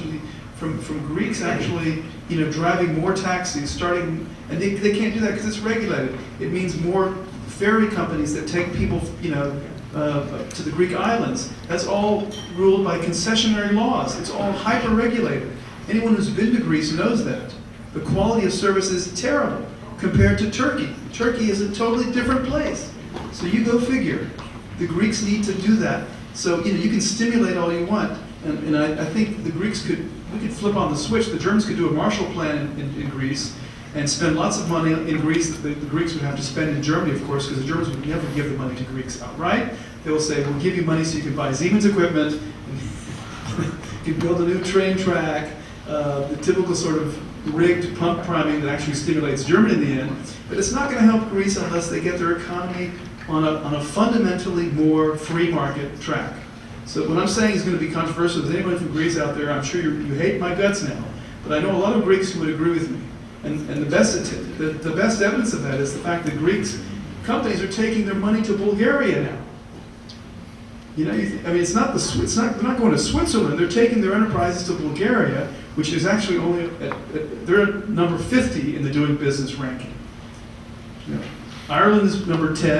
from Greeks actually, driving more taxis, and they can't do that because it's regulated. It means more ferry companies that take people, to the Greek islands. That's all ruled by concessionary laws. It's all hyper-regulated. Anyone who's been to Greece knows that. The quality of service is terrible compared to Turkey. Turkey is a totally different place. So you go figure. The Greeks need to do that. So you can stimulate all you want, and I think we could flip on the switch. The Germans could do a Marshall Plan in Greece and spend lots of money in Greece that the Greeks would have to spend in Germany, of course, because the Germans would never give the money to Greeks outright. They will say, we'll give you money so you can buy Siemens equipment, you can build a new train track, the typical sort of rigged pump priming that actually stimulates Germany in the end. But it's not going to help Greece unless they get their economy on a fundamentally more free market track. So what I'm saying is going to be controversial. With anyone from Greece out there, I'm sure you hate my guts now, but I know a lot of Greeks who would agree with me. And the best evidence of that is the fact that Greeks companies are taking their money to Bulgaria now. It's not they're not going to Switzerland. They're taking their enterprises to Bulgaria, which is actually only they're at number 50 in the Doing Business ranking. Ireland is number 10,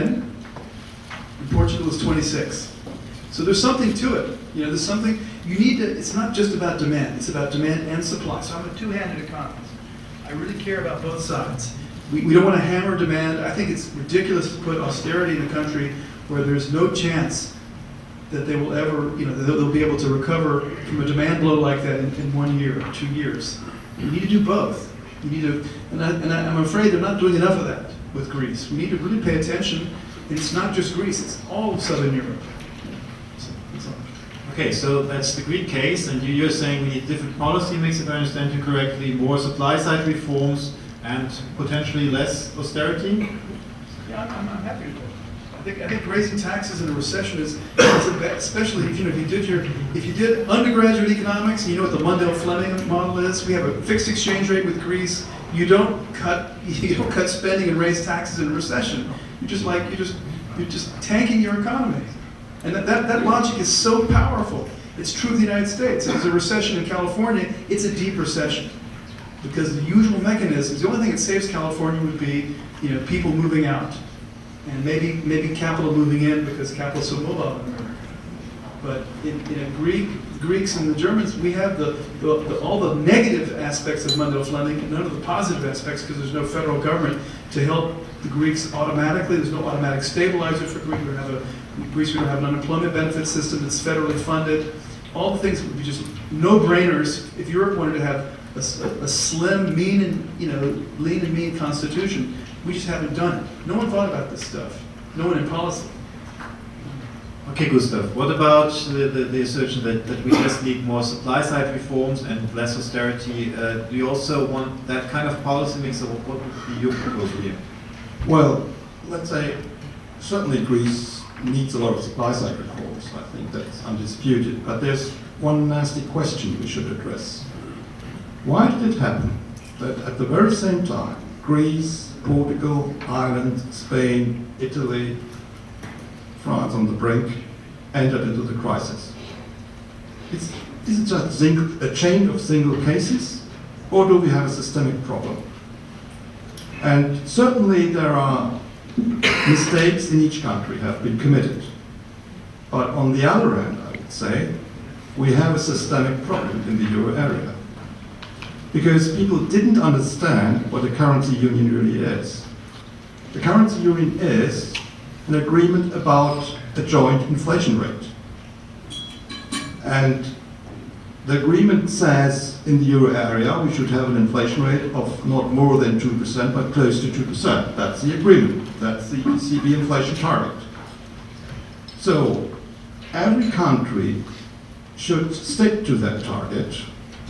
and Portugal is 26. So there's something to it. There's something you need to. It's not just about demand. It's about demand and supply. So I'm a two-handed economist. I really care about both sides. We don't want to hammer demand. I think it's ridiculous to put austerity in a country where there's no chance that they will ever, that they'll be able to recover from a demand blow like that in 1 year or 2 years. You need to do both. You need to, I'm afraid they're not doing enough of that with Greece. We need to really pay attention. It's not just Greece, it's all of Southern Europe. So, that's all. Okay, so that's the Greek case, and you're saying we need different policy mix, if I understand you correctly, more supply-side reforms and potentially less austerity? Yeah, I'm happy with that. I think raising taxes in a recession is a bad, especially if you did undergraduate economics, and you know what the Mundell-Fleming model is. We have a fixed exchange rate with Greece. You don't cut spending and raise taxes in a recession. You're just tanking your economy, and that logic is so powerful. It's true of the United States. If there's a recession in California, it's a deep recession because the usual mechanisms. The only thing that saves California would be people moving out. And maybe capital moving in because capital is so mobile in America. But in Greeks and the Germans, we have all the negative aspects of Mundell-Fleming, none of the positive aspects because there's no federal government to help the Greeks automatically. There's no automatic stabilizer for Greece. We don't have an unemployment benefit system that's federally funded. All the things would be just no-brainers if Europe wanted to have a slim, lean and mean constitution. We just haven't done it. No one thought about this stuff. No one in policy. Okay, Gustav, what about the assertion that we just need more supply-side reforms and less austerity? Do you also want that kind of policy mix, or what would be your proposal here? Well, let's say certainly Greece needs a lot of supply-side reforms. I think that's undisputed. But there's one nasty question we should address. Why did it happen that at the very same time, Greece, Portugal, Ireland, Spain, Italy, France on the brink, entered into the crisis? Is it just a chain of single cases, or do we have a systemic problem? And certainly there are mistakes in each country have been committed. But on the other hand, I would say, we have a systemic problem in the euro area. Because people didn't understand what a currency union really is. The currency union is an agreement about a joint inflation rate. And the agreement says in the euro area we should have an inflation rate of not more than 2%, but close to 2%. That's the agreement. That's the ECB inflation target. So every country should stick to that target,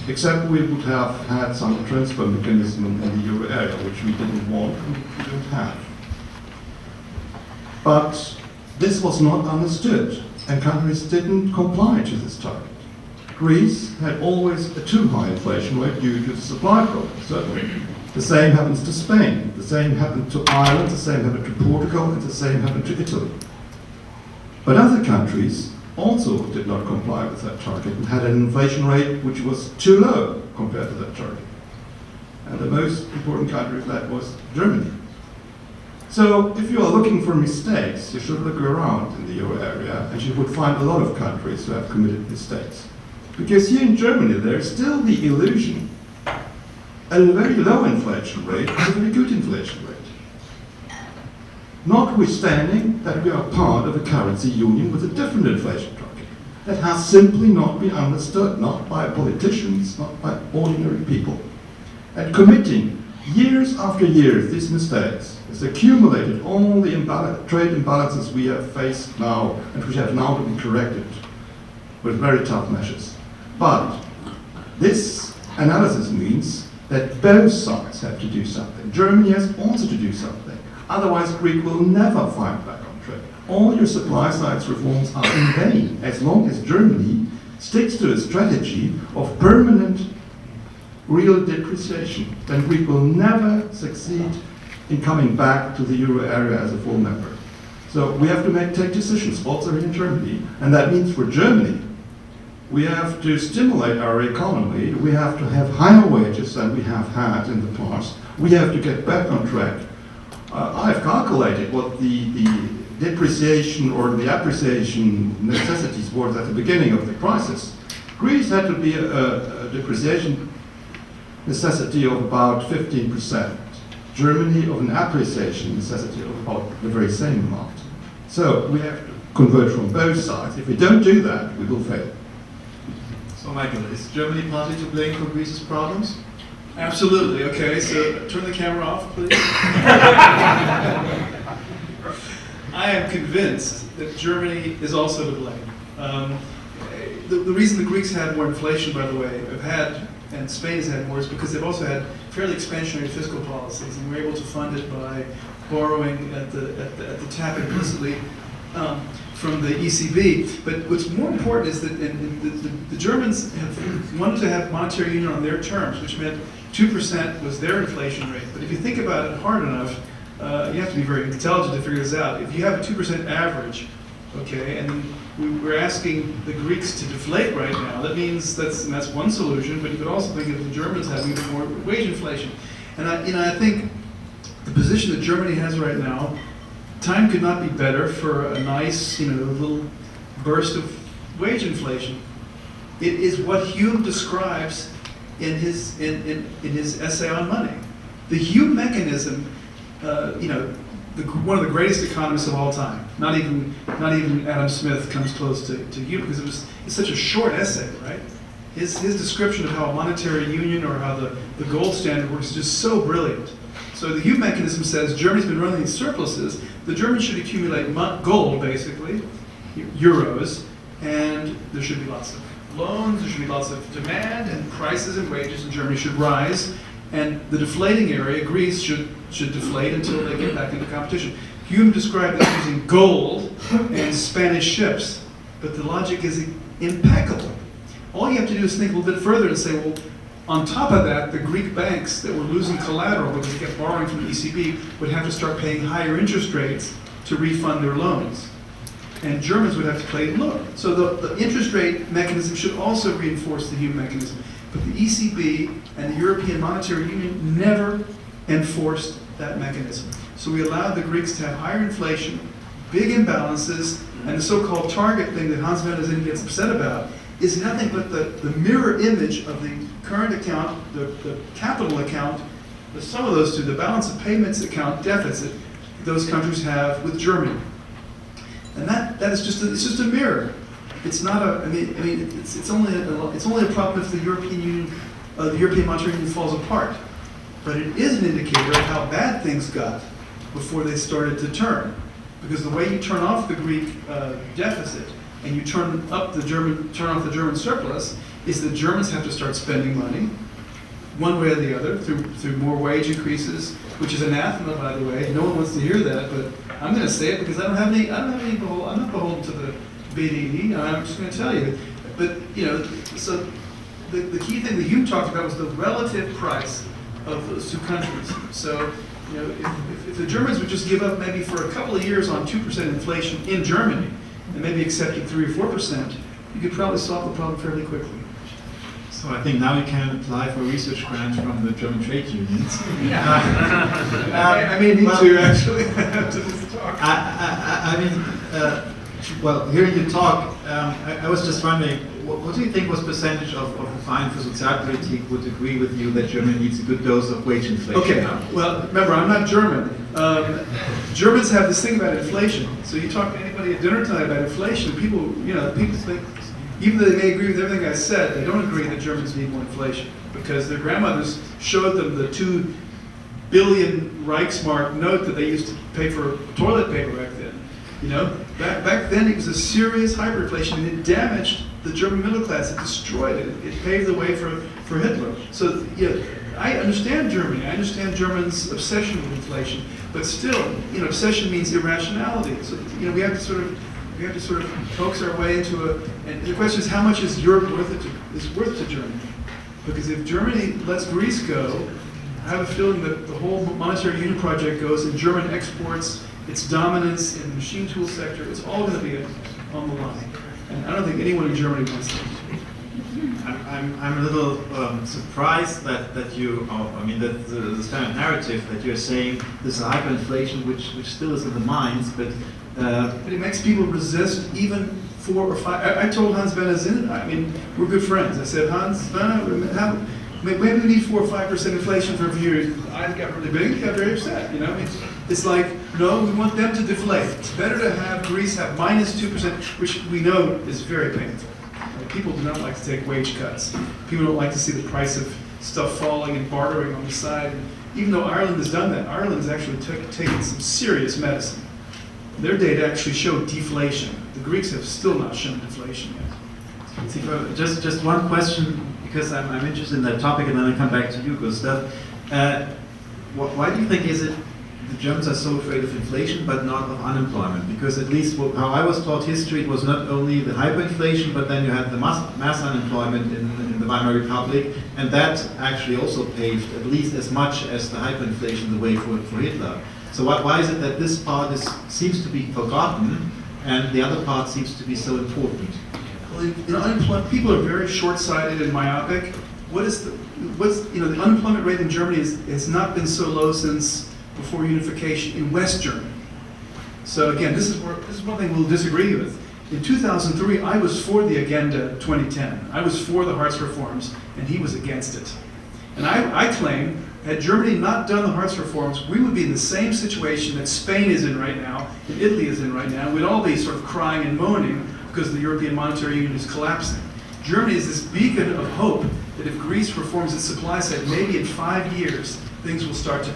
except we would have had some transfer mechanism in the euro area, which we didn't want and we don't have. But this was not understood, and countries didn't comply to this target. Greece had always a too high inflation rate due to the supply problem, certainly. The same happens to Spain, the same happened to Ireland, the same happened to Portugal, and the same happened to Italy. But other countries also did not comply with that target and had an inflation rate which was too low compared to that target. And the most important country of that was Germany. So if you are looking for mistakes, you should look around in the euro area and you would find a lot of countries who have committed mistakes. Because here in Germany there is still the illusion a very low inflation rate is a very good inflation rate. Notwithstanding that we are part of a currency union with a different inflation target that has simply not been understood, not by politicians, not by ordinary people. And committing years after years these mistakes has accumulated all the trade imbalances we have faced now and which have now to be corrected with very tough measures. But this analysis means that both sides have to do something. Germany has also to do something. Otherwise, Greece will never find back on track. All your supply side reforms are in vain as long as Germany sticks to a strategy of permanent real depreciation. Then Greece will never succeed in coming back to the euro area as a full member. So we have to take decisions also in Germany. And that means for Germany, we have to stimulate our economy. We have to have higher wages than we have had in the past. We have to get back on track. I've calculated what the depreciation or the appreciation necessities were at the beginning of the crisis. Greece had to be a depreciation necessity of about 15%. Germany of an appreciation necessity of about the very same amount. So we have to converge from both sides. If we don't do that, we will fail. So Michael, is Germany partly to blame for Greece's problems? Absolutely. Okay, so turn the camera off, please. I am convinced that Germany is also to blame. The reason the Greeks had more inflation, by the way, and Spain has had more, is because they've also had fairly expansionary fiscal policies, and we're able to fund it by borrowing at the tap implicitly from the ECB. But what's more important is that the Germans have wanted to have monetary union on their terms, which meant 2% was their inflation rate. But if you think about it hard enough, you have to be very intelligent to figure this out. If you have a 2% average, okay, and we're asking the Greeks to deflate right now, that means that's one solution, but you could also think of the Germans having even more wage inflation. And I think the position that Germany has right now, time could not be better for a nice, little burst of wage inflation. It is what Hume describes in his essay on money. The Hume mechanism, one of the greatest economists of all time. Not even Adam Smith comes close to Hume, because it's such a short essay, right? His description of how a monetary union or how the gold standard works is just so brilliant. So the Hume mechanism says Germany's been running these surpluses. The Germans should accumulate gold, basically, euros, and there should be lots of loans, there should be lots of demand, and prices and wages in Germany should rise, and the deflating area, Greece, should deflate until they get back into competition. Hume described this using gold and Spanish ships, but the logic is impeccable. All you have to do is think a little bit further and say, well, on top of that, the Greek banks that were losing collateral because they kept borrowing from the ECB would have to start paying higher interest rates to refund their loans. And Germans would have to pay lower. So the interest rate mechanism should also reinforce the Hume mechanism. But the ECB and the European Monetary Union never enforced that mechanism. So we allowed the Greeks to have higher inflation, big imbalances, and the so-called target thing that Hans-Böckler-Stiftung gets upset about is nothing but the mirror image of the current account, the capital account, the sum of those two, the balance of payments account deficit those countries have with Germany. And that is just a mirror. It's not a. I mean, it's only a problem if the European Union, the European Monetary Union falls apart. But it is an indicator of how bad things got before they started to turn. Because the way you turn off the Greek deficit and you turn off the German surplus is that Germans have to start spending money, one way or the other, through more wage increases, which is anathema, by the way. No one wants to hear that, but I'm going to say it because I'm not beholden to the BDE. I'm just going to tell you. But so the key thing that Hume talked about was the relative price of those two countries. So if the Germans would just give up maybe for a couple of years on 2% inflation in Germany, and maybe accepted 3 or 4%, you could probably solve the problem fairly quickly. So I think now we can apply for research grants from the German trade unions. I may need to actually after this talk. Well, hearing you talk, I was just wondering, what do you think was percentage of the Verein für Sozialpolitik would agree with you that Germany needs a good dose of wage inflation? Okay, well, remember, I'm not German. Germans have this thing about inflation. So you talk to anybody at dinner time about inflation, people think, even though they may agree with everything I said, they don't agree that Germans need more inflation because their grandmothers showed them the 2 billion Reichsmark note that they used to pay for toilet paper back then. Back then it was a serious hyperinflation and it damaged the German middle class. It destroyed it. It paved the way for Hitler. So I understand Germany. I understand Germans' obsession with inflation, but still, obsession means irrationality. So we have to sort of coax our way into and the question is how much is Europe worth to Germany? Because if Germany lets Greece go, I have a feeling that the whole monetary union project goes and German exports, its dominance in the machine tool sector, it's all going to be on the line. And I don't think anyone in Germany wants that. I'm a little surprised that that the standard narrative that you're saying this is hyperinflation, which still is in the minds, but it makes people resist even 4 or 5. I told Hans-Böckler-Stiftung, we're good friends. I said, Hans, maybe we need 4 or 5% inflation for a few years. I got really big, got very upset. It's like, no, we want them to deflate. It's better to have Greece have minus 2%, which we know is very painful. People do not like to take wage cuts. People don't like to see the price of stuff falling and bartering on the side. And even though Ireland has done that, Ireland has actually taken some serious medicine. Their data actually show deflation. The Greeks have still not shown deflation yet. Just one question, because I'm interested in that topic, and then I come back to you, Gustav. Why do you think is it the Germans are so afraid of inflation but not of unemployment? Because at least how I was taught history, it was not only the hyperinflation, but then you had the mass unemployment in the Weimar Republic, and that actually also paved at least as much as the hyperinflation the way for Hitler. So why is it that this part seems to be forgotten and the other part seems to be so important? Well, people are very short-sighted and myopic. The unemployment rate in Germany has not been so low since before unification in West Germany. So again, this is one thing we'll disagree with. In 2003, I was for the Agenda 2010. I was for the Hartz reforms, and he was against it. And I claim, had Germany not done the Hartz reforms, we would be in the same situation that Spain is in right now, and Italy is in right now. We'd all be sort of crying and moaning because the European Monetary Union is collapsing. Germany is this beacon of hope that if Greece reforms its supply side, maybe in 5 years, things will start to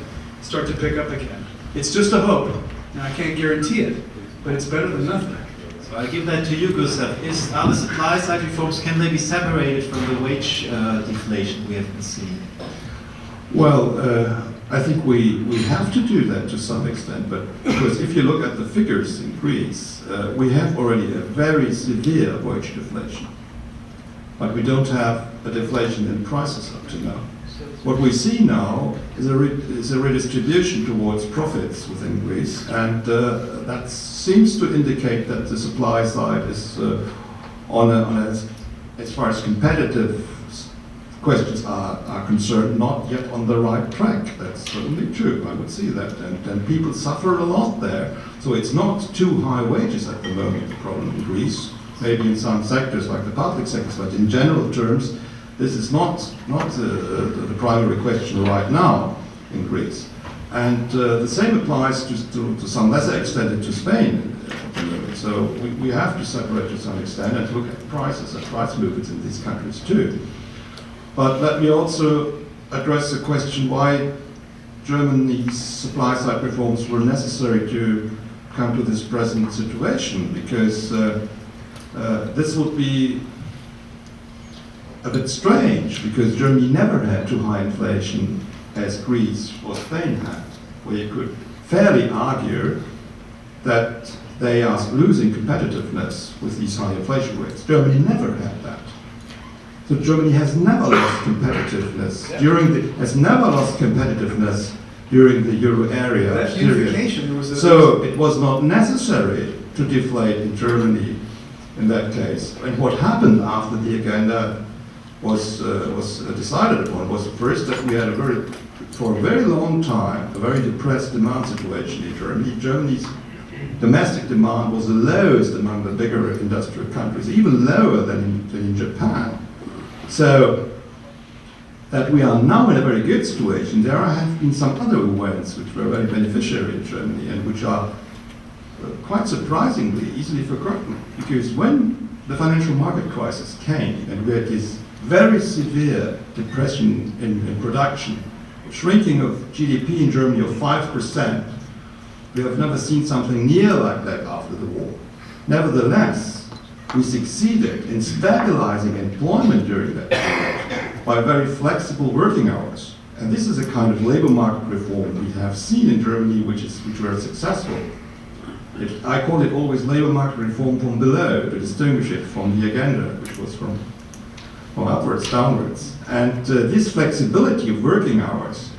pick up again. It's just a hope. Now, I can't guarantee it, but it's better than nothing. So I give that to you, Gustav. Are the supply side reforms, can they be separated from the wage deflation we have been seeing? Well, I think we have to do that to some extent, but because if you look at the figures in Greece, we have already a very severe wage deflation, but we don't have a deflation in prices up to now. What we see now is a redistribution towards profits within Greece, and that seems to indicate that the supply side is as far as competitive questions are concerned, not yet on the right track. That's certainly true. I would see that, and people suffer a lot there. So it's not too high wages at the moment, the problem in Greece. Maybe in some sectors like the public sector, but in general terms, this is not the primary question right now in Greece. And the same applies to some lesser extent to Spain at the moment. So we have to separate to some extent and look at prices and price movements in these countries too. But let me also address the question why Germany's supply side reforms were necessary to come to this present situation, because this would be a bit strange, because Germany never had too high inflation as Greece or Spain had, where you could fairly argue that they are losing competitiveness with these high inflation rates. Germany never had that. So Germany has never lost competitiveness during the euro area That period. unification was So it was not necessary to deflate in Germany in that case. And what happened after the agenda was decided upon was first that we had for a very long time, a very depressed demand situation in Germany. Germany's domestic demand was the lowest among the bigger industrial countries, even lower than in Japan. So that we are now in a very good situation. There have been some other events which were very beneficial in Germany and which are quite surprisingly easily forgotten. Because when the financial market crisis came and we had this very severe depression in production, shrinking of GDP in Germany of 5%, we have never seen something near like that after the war. Nevertheless, we succeeded in stabilizing employment during that period by very flexible working hours. And this is a kind of labor market reform we have seen in Germany which were successful. I call it always labor market reform from below to distinguish it from the agenda, which was from upwards, downwards. And this flexibility of working hours,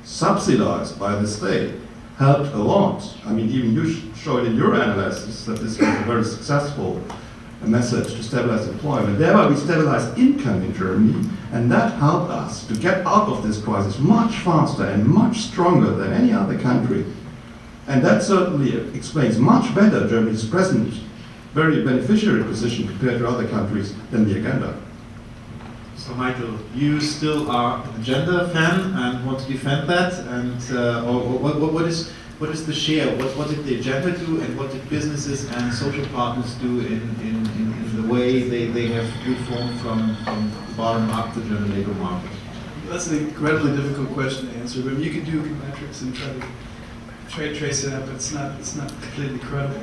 subsidized by the state, helped a lot. I mean, even you showed in your analysis that this was a very successful method to stabilize employment. Thereby we stabilized income in Germany, and that helped us to get out of this crisis much faster and much stronger than any other country. And that certainly explains much better Germany's present very beneficiary position compared to other countries than the agenda. So Michael, you still are an agenda fan and want to defend that, and what is the share? What did the agenda do, and what did businesses and social partners do in the way they have reformed from the bottom up the German labor market? That's an incredibly difficult question to answer. But you can do metrics and try to trace it out, but it's not completely credible.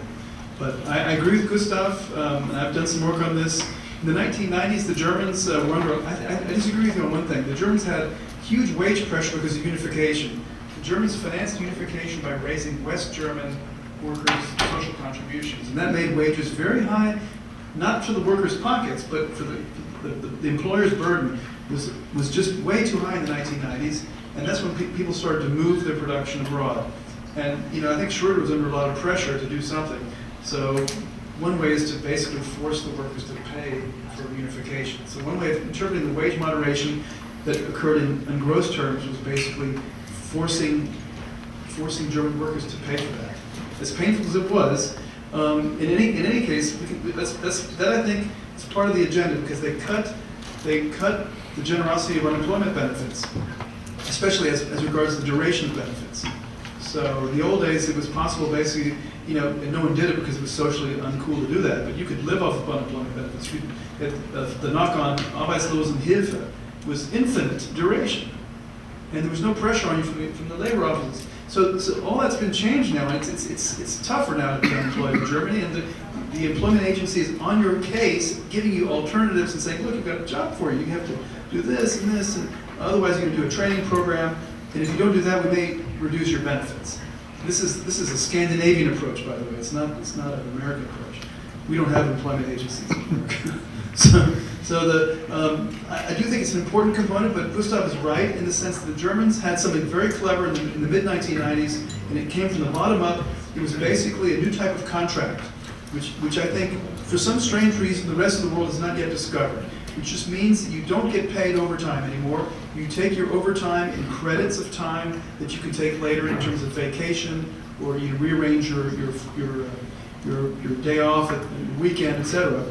But I agree with Gustav, and I've done some work on this. In the 1990s, the Germans were under, I disagree with you on one thing. The Germans had huge wage pressure because of unification. The Germans financed unification by raising West German workers' social contributions. And that made wages very high, not for the workers' pockets, but for the employer's burden was just way too high in the 1990s. And that's when people started to move their production abroad. And I think Schroeder was under a lot of pressure to do something. So one way is to basically force the workers to pay for unification. So one way of interpreting the wage moderation that occurred in gross terms was basically forcing German workers to pay for that. As painful as it was, in any case, that I think is part of the agenda, because they cut the generosity of unemployment benefits, especially as regards the duration of benefits. So in the old days, it was possible basically, and no one did it because it was socially uncool to do that, but you could live off of unemployment benefits. The knock-on Arbeitslosenhilfe was infinite duration, and there was no pressure on you from the labor offices. So all that's been changed now, and it's tougher now to be unemployed in Germany, and the employment agency is on your case, giving you alternatives and saying, look, you've got a job for you. You have to do this and this, and otherwise you're going to do a training program, and if you don't do that, we may reduce your benefits. This is a Scandinavian approach, by the way. It's not an American approach. We don't have employment agencies. I do think it's an important component, but Gustav is right in the sense that the Germans had something very clever in the mid-1990s, and it came from the bottom up. It was basically a new type of contract, which I think, for some strange reason, the rest of the world has not yet discovered, which just means that you don't get paid overtime anymore. You take your overtime in credits of time that you can take later in terms of vacation, or you rearrange your day off at the weekend, etc.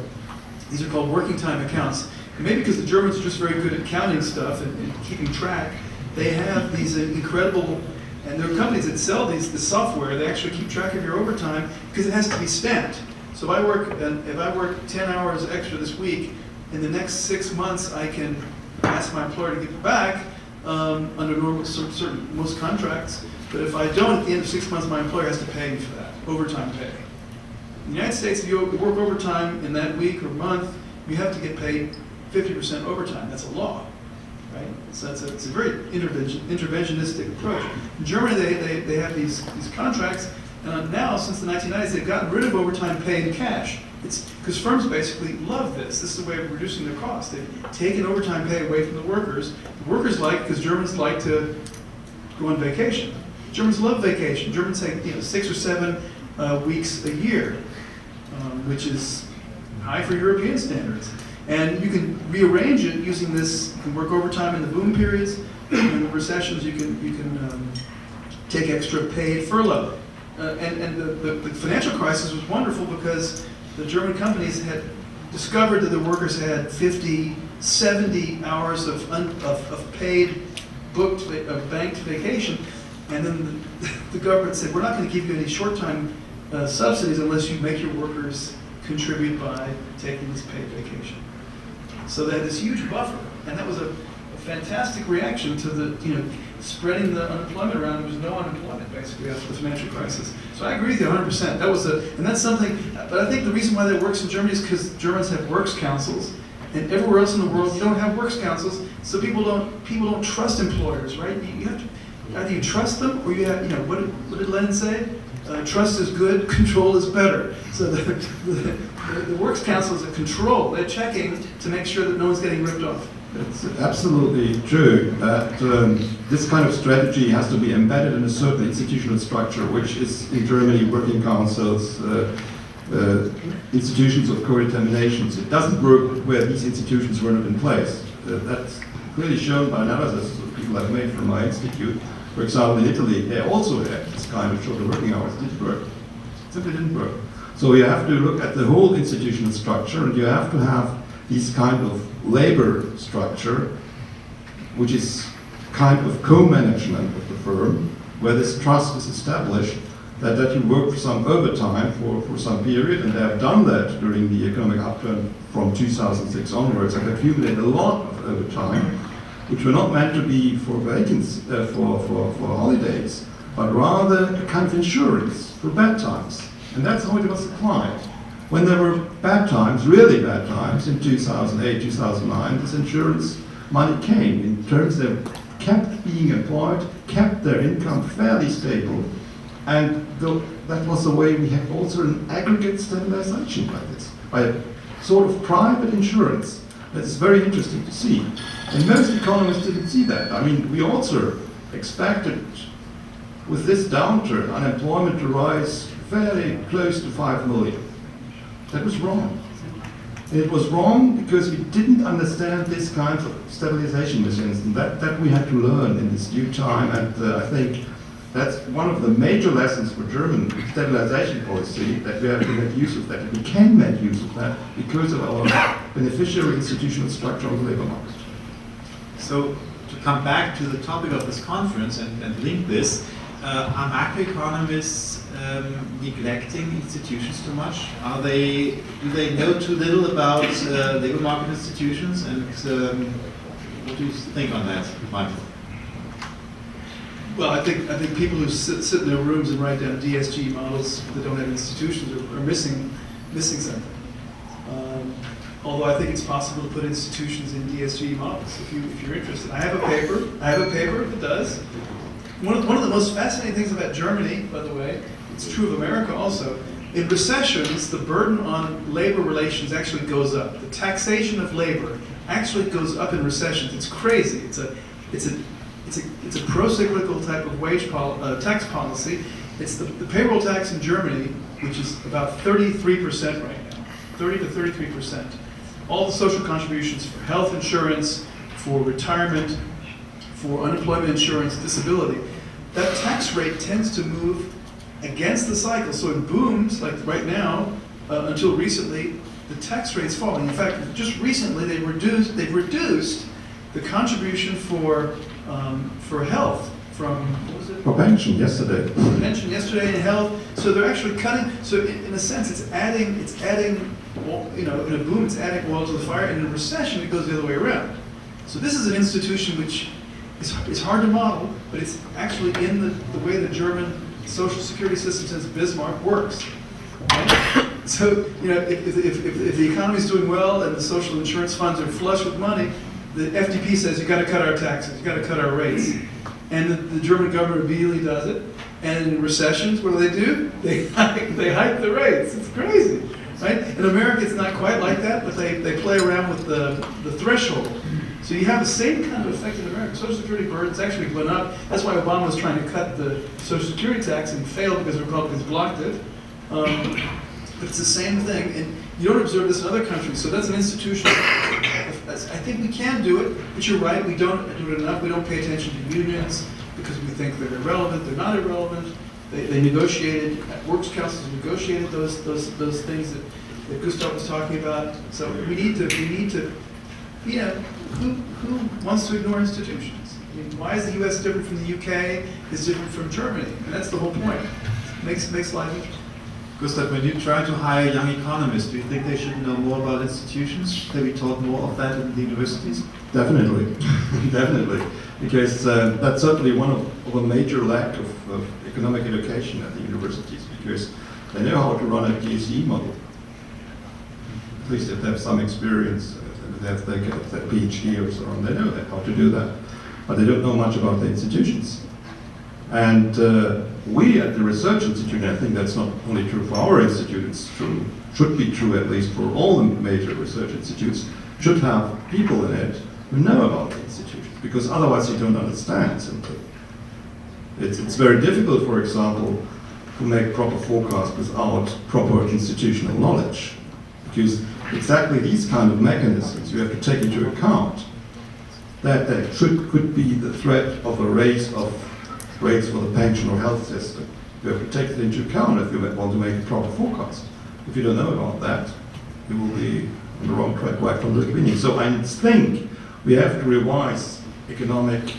These are called working time accounts. And maybe because the Germans are just very good at counting stuff and keeping track, they have these incredible, and there are companies that sell this software. They actually keep track of your overtime because it has to be stamped. So if I work 10 hours extra this week, in the next 6 months, I can ask my employer to give it back under most contracts. But if I don't, at the end of 6 months, my employer has to pay me for that, overtime pay. In the United States, if you work overtime in that week or month, you have to get paid 50% overtime. That's a law, right? So it's a very interventionistic approach. In Germany, they have these contracts, and now, since the 1990s, they've gotten rid of overtime pay in cash. It's because firms basically love this. This is a way of reducing their costs. They've taken overtime pay away from the workers. The workers like, because Germans like to go on vacation. Germans love vacation. Germans take 6 or 7 weeks a year, which is high for European standards. And you can rearrange it using this. You can work overtime in the boom periods. In the recessions, you can take extra paid furlough. And the financial crisis was wonderful because the German companies had discovered that the workers had 50, 70 hours of paid, booked, banked vacation. And then the government said, we're not going to give you any short-time subsidies unless you make your workers contribute by taking this paid vacation. So they had this huge buffer, and that was a fantastic reaction to the, spreading the unemployment around. There was no unemployment basically after the financial crisis. So I agree with you 100%. And that's something. But I think the reason why that works in Germany is because Germans have works councils, and everywhere else in the world you don't have works councils. So people don't trust employers, right? You have to either you trust them or you have, what did Lenin say? Trust is good, control is better. So the works council is a control. They're checking to make sure that no one's getting ripped off. It's absolutely true that this kind of strategy has to be embedded in a certain institutional structure, which is in Germany working councils, institutions of co-determinations. It doesn't work where these institutions were not in place. That's clearly shown by analysis that people have made from my institute. For example, in Italy, they also had this kind of shorter working hours. It didn't work. It simply didn't work. So you have to look at the whole institutional structure, and you have to have this kind of labor structure, which is kind of co-management of the firm, where this trust is established, that you work for some overtime for some period, and they have done that during the economic upturn from 2006 onwards, and accumulated a lot of overtime. which were not meant to be for for holidays, but rather a kind of insurance for bad times. And that's how it was applied. When there were bad times, really bad times, in 2008, 2009, this insurance money came in terms they kept being employed, kept their income fairly stable, and that was the way we have also an aggregate stabilization by this, by a sort of private insurance. That is very interesting to see. And most economists didn't see that. I mean, we also expected with this downturn, unemployment to rise fairly close to 5 million. That was wrong. And it was wrong because we didn't understand this kind of stabilization mechanism that we had to learn in this new time. And I think that's one of the major lessons for German stabilization policy, that we have to make use of that. And we can make use of that because of our beneficiary institutional structure of the labor market. So to come back to the topic of this conference and link this, are macroeconomists neglecting institutions too much? Do they know too little about labor market institutions? And what do you think on that, Michael? Well, I think people who sit in their rooms and write down DSGE models that don't have institutions are missing something. Although I think it's possible to put institutions in DSGE models if you're interested. I have a paper that does. One of the most fascinating things about Germany, by the way, it's true of America also. In recessions, the burden on labor relations actually goes up. The taxation of labor actually goes up in recessions. It's crazy. It's a pro-cyclical type of tax policy. It's the payroll tax in Germany, which is about 33% right now, 30 to 33%. All the social contributions for health insurance, for retirement, for unemployment insurance, disability, that tax rate tends to move against the cycle. So in booms, like right now, until recently, the tax rate's falling. In fact, just recently they've reduced the contribution for health from, what was it? For pension yesterday. For pension yesterday and health. So they're actually cutting. So in a sense, it's adding. In a boom, it's adding oil to the fire. And in a recession, it goes the other way around. So this is an institution which it's hard to model, but it's actually in the way the German social security system since Bismarck works. Okay? So if the economy is doing well and the social insurance funds are flush with money, the FDP says you've got to cut our taxes, you've got to cut our rates, and the German government immediately does it. And in recessions, what do? They hike the rates. It's crazy, right? In America, it's not quite like that, but they play around with the threshold. So you have the same kind of effect in America. Social Security burdens actually went up. That's why Obama was trying to cut the Social Security tax and failed because the Republicans blocked it. But it's the same thing, and you don't observe this in other countries. So that's an institution. I think we can do it, but you're right. We don't do it enough. We don't pay attention to unions because we think they're irrelevant. They're not irrelevant. They negotiated. Works councils negotiated those things that Gustav was talking about. So we need to. Who wants to ignore institutions? I mean, why is the U.S. different from the U.K.? Is different from Germany? And that's the whole point. Makes life interesting. Gustav, when you try to hire young economists, do you think they should know more about institutions? Should they be taught more of that in the universities? Definitely, definitely, because that's certainly one of a major lack of economic education at the universities, because they know how to run a DSGE model. At least if they have some experience, if they get their PhD or so on, they know how to do that. But they don't know much about the institutions. And we at the Research Institute, and I think that's not only true for our institute, it's true, should be true at least for all the major research institutes, should have people in it who know about the institutions, because otherwise you don't understand simply. It's very difficult, for example, to make proper forecasts without proper institutional knowledge, because exactly these kind of mechanisms you have to take into account, that could be the threat of a raise of rates for the pension or health system. You have to take it into account if you want to make a proper forecast. If you don't know about that, you will be on the wrong track right from the beginning. So I think we have to revise economic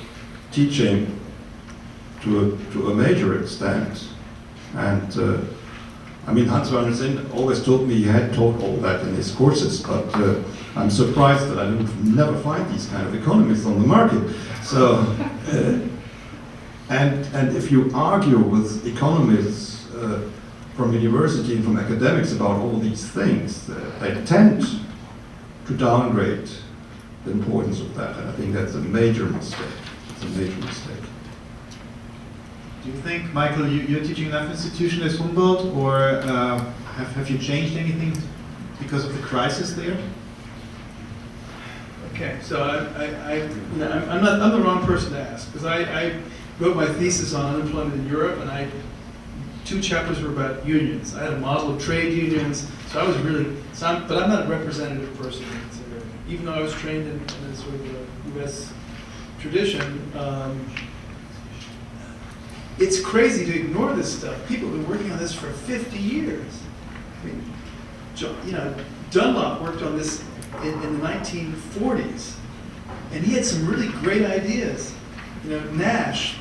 teaching to a major extent. And I mean, Hans-Werner Sinn always told me he had taught all that in his courses, but I'm surprised that I never find these kind of economists on the market. So, and if you argue with economists from university and from academics about all these things, they tend to downgrade the importance of that, and I think that's a major mistake. It's a major mistake. Do you think, Michael, you're teaching enough institution as Humboldt, or have you changed anything because of the crisis there? Okay, so I'm the wrong person to ask, because I wrote my thesis on unemployment in Europe, and 2 chapters were about unions. I had a model of trade unions, so I was really, but I'm not a representative person, even though I was trained in a sort of a U.S. tradition. It's crazy to ignore this stuff. People have been working on this for 50 years. I mean, you know, Dunlop worked on this in the 1940s, and he had some really great ideas. You know, Nash,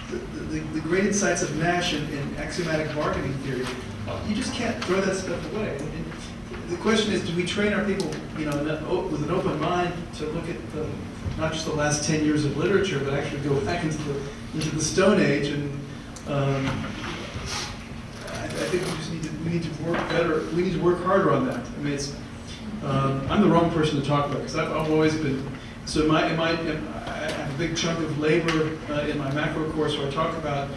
the great insights of Nash in axiomatic bargaining theory. You just can't throw that stuff away. And the question is, do we train our people, you know, with an open mind to look at not just the last 10 years of literature, but actually go back into the Stone Age? And I think we need to work better. We need to work harder on that. I mean, I'm the wrong person to talk about, because I've always been. So I have a big chunk of labor in my macro course where I talk about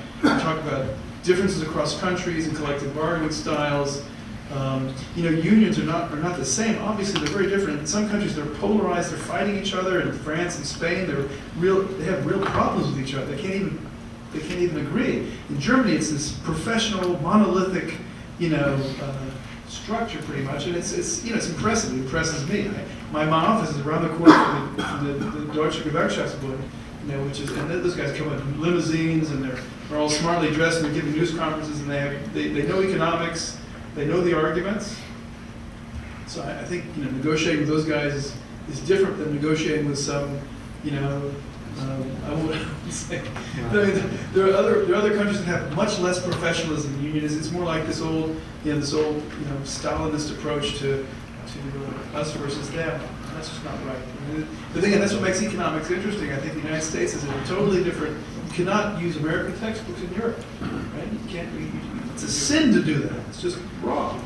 differences across countries and collective bargaining styles. You know, unions are not the same. Obviously, they're very different. In some countries, they're polarized. They're fighting each other. In France and Spain, they have real problems with each other. They can't even agree. In Germany, it's this professional, monolithic, you know, structure pretty much, and it's you know, it's impressive. It impresses me. My office is around the corner from the Deutsche Gewerkschaftsbund, you know, which is, and those guys come in limousines, and they're all smartly dressed, and they're giving news conferences, and they know economics, they know the arguments. So I think, you know, negotiating with those guys is different than negotiating with some, you know. I won't say. There are other countries that have much less professionalism in unions. It's more like this old Stalinist approach to us versus them. That's just not right. The thing, and that's what makes economics interesting. I think the United States is a totally different. You cannot use American textbooks in Europe, right? You can't. It's a sin to do that. It's just wrong.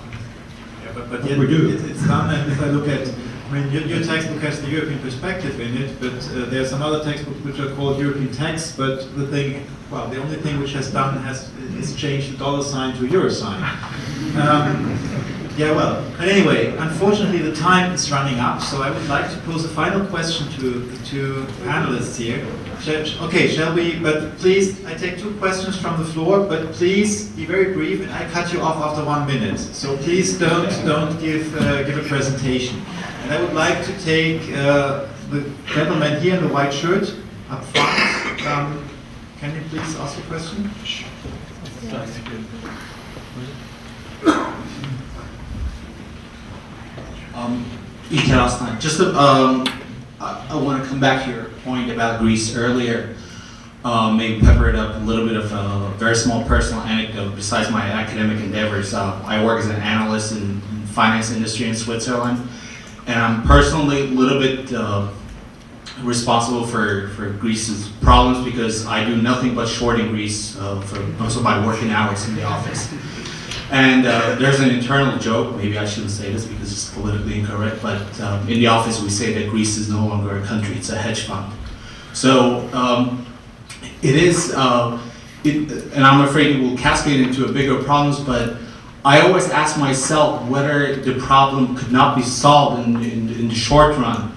Yeah, but yet we do. It's done. And if I look at. I mean, your textbook has the European perspective in it, but there's some other textbooks which are called European texts, but the only thing which has done is changed the dollar sign to euro sign. Yeah, well, and anyway, unfortunately the time is running up, so I would like to pose a final question to the 2 panelists here. Shall we, but please, I take 2 questions from the floor, but please be very brief, and I cut you off after 1 minute. So please don't give a presentation. And I would like to take the gentleman here in the white shirt up front. Can you please ask a question? Just I want to come back to your point about Greece earlier. Maybe pepper it up a little bit of a very small personal anecdote besides my academic endeavors. I work as an analyst in the finance industry in Switzerland, and I'm personally a little bit responsible for Greece's problems because I do nothing but shorting Greece for most of my working hours in the office. And there's an internal joke, maybe I shouldn't say this because it's politically incorrect, but in the office we say that Greece is no longer a country, it's a hedge fund. So it is, and I'm afraid it will cascade into a bigger problems, but I always ask myself whether the problem could not be solved in the short run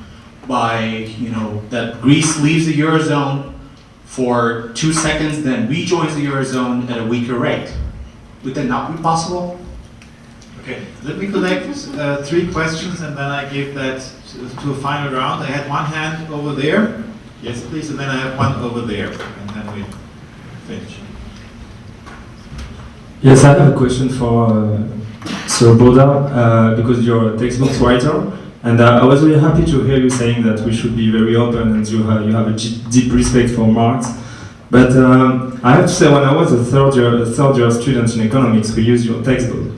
by, you know, that Greece leaves the Eurozone for 2 seconds, then rejoins the Eurozone at a weaker rate. Would that not be possible? Okay, let me collect 3 questions and then I give that to a final round. I had 1 hand over there. Yes, please, and then I have 1 over there. And then we finish. Yes, I have a question for Sir Burda, because you're a textbook writer. And I was really happy to hear you saying that we should be very open and you have a deep respect for Marx. But I have to say, when I was a third year student in economics, we used your textbook.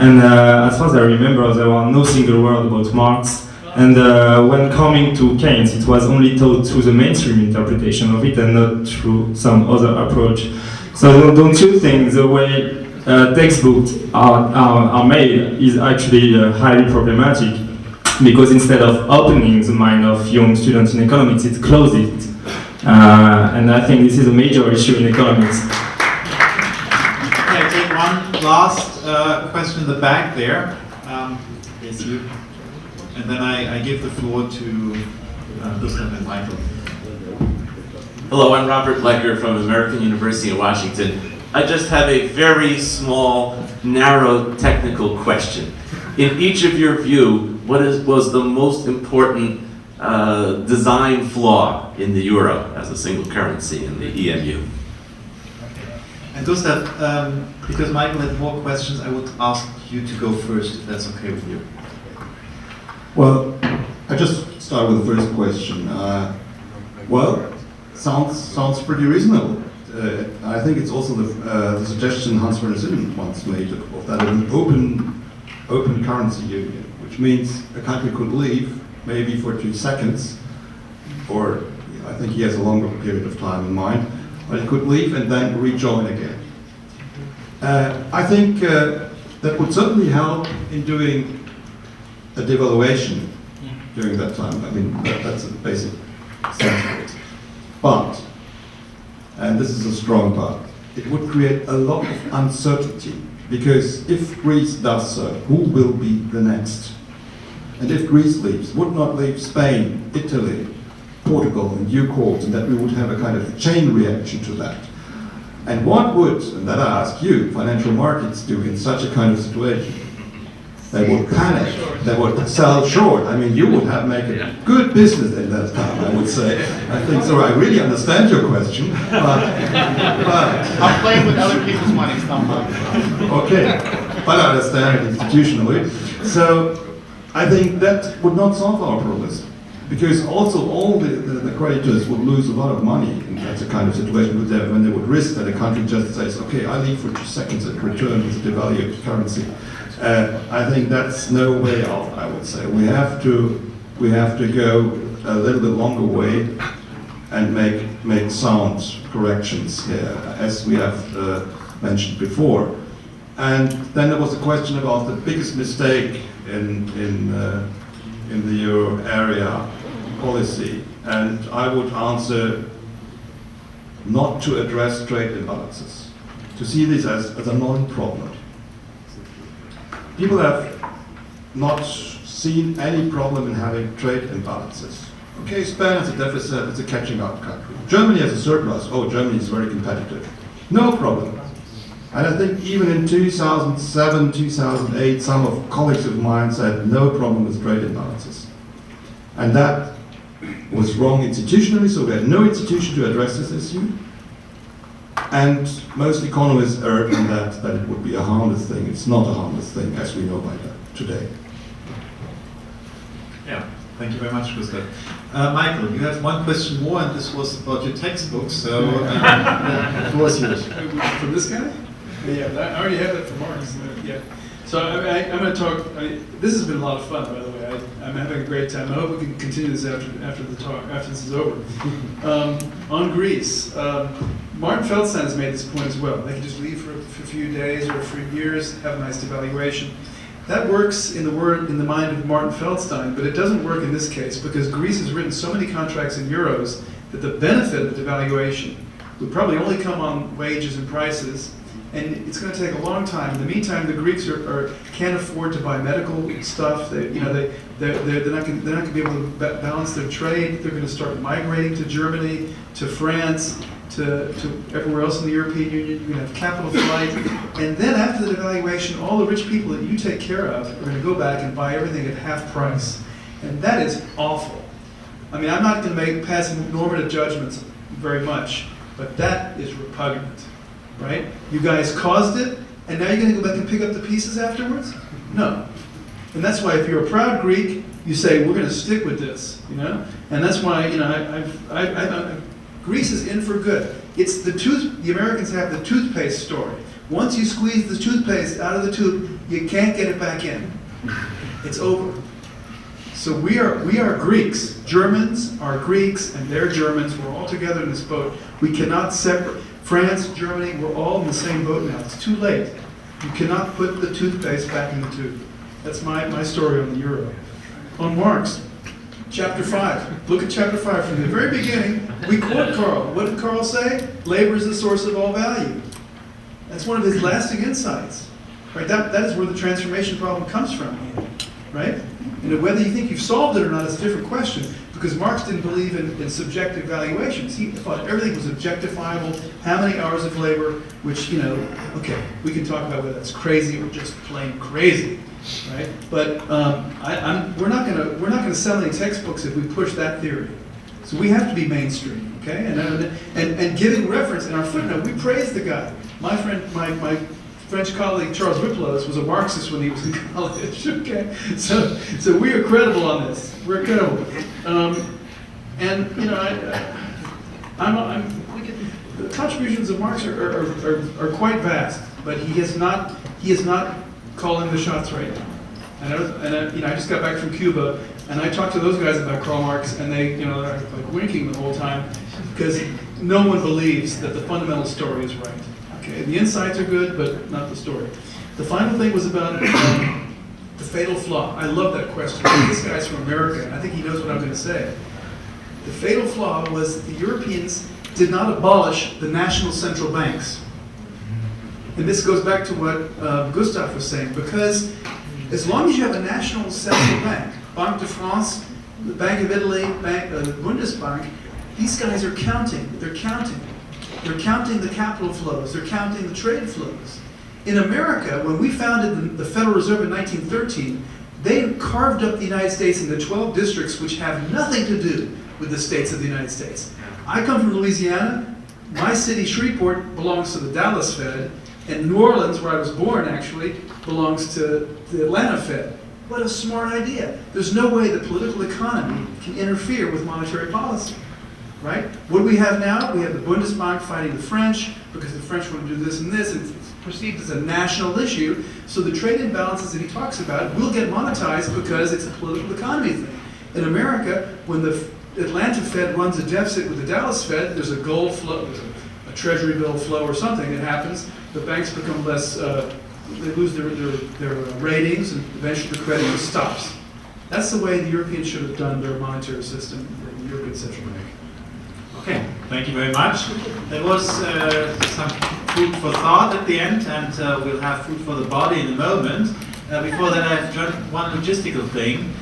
And as far as I remember, there was no single word about Marx. And when coming to Keynes, it was only taught through the mainstream interpretation of it and not through some other approach. So don't you think the way textbooks are made is actually highly problematic? Because instead of opening the mind of young students in economics, it closes it. And I think this is a major issue in economics. Okay, take one last question in the back there. Yes, you. And then I give the floor to Gustav and Michael. Hello, I'm Robert Lecker from American University in Washington. I just have a very small, narrow, technical question. In each of your view, what was the most important design flaw in the euro as a single currency in the EMU? And Gustav, because Michael had more questions, I would ask you to go first, if that's okay with you. Well, I just start with the first question. Well, sounds pretty reasonable. I think it's also the suggestion Hans-Böckler-Stiftung once made of that an open currency union, which means a country could leave maybe for 2 seconds, or I think he has a longer period of time in mind, but it could leave and then rejoin again. I think that would certainly help in doing a devaluation during that time. I mean, that's a basic sense of it. But, and this is a strong but, it would create a lot of uncertainty, because if Greece does so, who will be the next? And if Greece leaves, would not leave Spain, Italy, Portugal in due course, and that we would have a kind of chain reaction to that. And what would, and that I ask you, financial markets do in such a kind of situation? They would panic, they would sell short. I mean, you would have made a good business in that time, I would say. I think so. I really understand your question, but I'm playing with other people's money, somehow. okay, but I understand it institutionally. So I think that would not solve our problems, because also all the creditors would lose a lot of money in such a kind of situation when they would risk that a country just says, okay, I leave for 2 seconds and return with a devalued currency. I think that's no way out, I would say. We have to go a little bit longer way and make sound corrections here, as we have mentioned before. And then there was a question about the biggest mistake in the euro area policy, and I would answer not to address trade imbalances, to see this as a non-problem. People have not seen any problem in having trade imbalances. Okay, Spain has a deficit, it's a catching up country. Germany has a surplus, oh, Germany is very competitive. No problem. And I think even in 2007, 2008, some of colleagues of mine said no problem with trade imbalances. And that was wrong institutionally, so we had no institution to address this issue. And most economists erred on that it would be a harmless thing. It's not a harmless thing, as we know by today. Yeah, thank you very much, Gustav. Michael, you have one question more, and this was about your textbook, so the floor is yours. From this guy? Yeah, I already have that from Marx. Yeah. So I'm going to talk. This has been a lot of fun, by the way. I'm having a great time. I hope we can continue this after the talk, after this is over. On Greece, Martin Feldstein has made this point as well. They can just leave for a few days or for years, have a nice devaluation. That works in the mind of Martin Feldstein, but it doesn't work in this case because Greece has written so many contracts in euros that the benefit of the devaluation would probably only come on wages and prices. And it's going to take a long time. In the meantime, the Greeks can't afford to buy medical stuff. They're not going to be able to balance their trade. They're going to start migrating to Germany, to France, to everywhere else in the European Union. You're going to have capital flight. And then after the devaluation, all the rich people that you take care of are going to go back and buy everything at half price. And that is awful. I mean, I'm not going to pass normative judgments very much, but that is repugnant. Right? You guys caused it, and now you're going to go back and pick up the pieces afterwards? No. And that's why if you're a proud Greek, you say, we're going to stick with this, you know? And that's why, you know, Greece is in for good. It's the Americans have the toothpaste story. Once you squeeze the toothpaste out of the tube, You can't get it back in. It's over. So we are Greeks. Germans are Greeks, and they're Germans. We're all together in this boat. We cannot separate. France, Germany, we're all in the same boat now. It's too late. You cannot put the toothpaste back in the tube. That's my story on the euro. On Marx, chapter 5. Look at chapter 5 from the very beginning. We quote Karl. What did Karl say? Labor is the source of all value. That's one of his lasting insights. Right? That is where the transformation problem comes from. Right? And whether you think you've solved it or not is a different question, because Marx didn't believe in subjective valuations. He thought everything was objectifiable, how many hours of labor, which, you know, okay, we can talk about whether that's crazy or just plain crazy, right? But we're not gonna sell any textbooks if we push that theory. So we have to be mainstream, okay? And giving reference in our footnote, we praise the guy. My French colleague Charles Wiplows was a Marxist when he was in college. Okay, so we are credible on this. We're credible, and you know, the contributions of Marx are quite vast, but he is not calling the shots right now. And you know, I just got back from Cuba, and I talked to those guys about Karl Marx, and they, you know, they're like winking the whole time because no one believes that the fundamental story is right. Okay, the insights are good, but not the story. The final thing was about the fatal flaw. I love that question. This guy's from America, and I think he knows what I'm going to say. The fatal flaw was that the Europeans did not abolish the national central banks. And this goes back to what Gustav was saying, because as long as you have a national central bank, Banque de France, the Bank of Italy, the Bundesbank, these guys are counting. They're counting. They're counting the capital flows. They're counting the trade flows. In America, when we founded the Federal Reserve in 1913, they carved up the United States into 12 districts which have nothing to do with the states of the United States. I come from Louisiana. My city, Shreveport, belongs to the Dallas Fed, and New Orleans, where I was born actually, belongs to the Atlanta Fed. What a smart idea. There's no way the political economy can interfere with monetary policy. Right? What do we have now? We have the Bundesbank fighting the French because the French want to do this and this. It's perceived as a national issue. So the trade imbalances that he talks about will get monetized because it's a political economy thing. In America, when the Atlanta Fed runs a deficit with the Dallas Fed, there's a gold flow, there's a treasury bill flow or something that happens. The banks become less, they lose their ratings, and eventually the credit just stops. That's the way the Europeans should have done their monetary system, the European Central Bank. Okay, thank you very much. There was some food for thought at the end, and we'll have food for the body in a moment. Before that, I have just one logistical thing.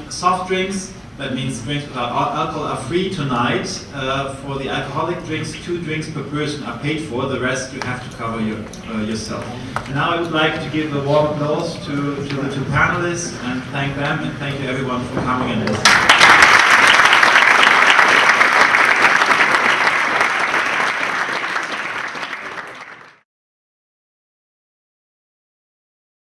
Soft drinks, that means drinks without alcohol, are free tonight. For the alcoholic drinks, 2 drinks per person are paid for. The rest you have to cover yourself. And now I would like to give a warm applause to the 2 panelists and thank them, and thank you everyone for coming and listening.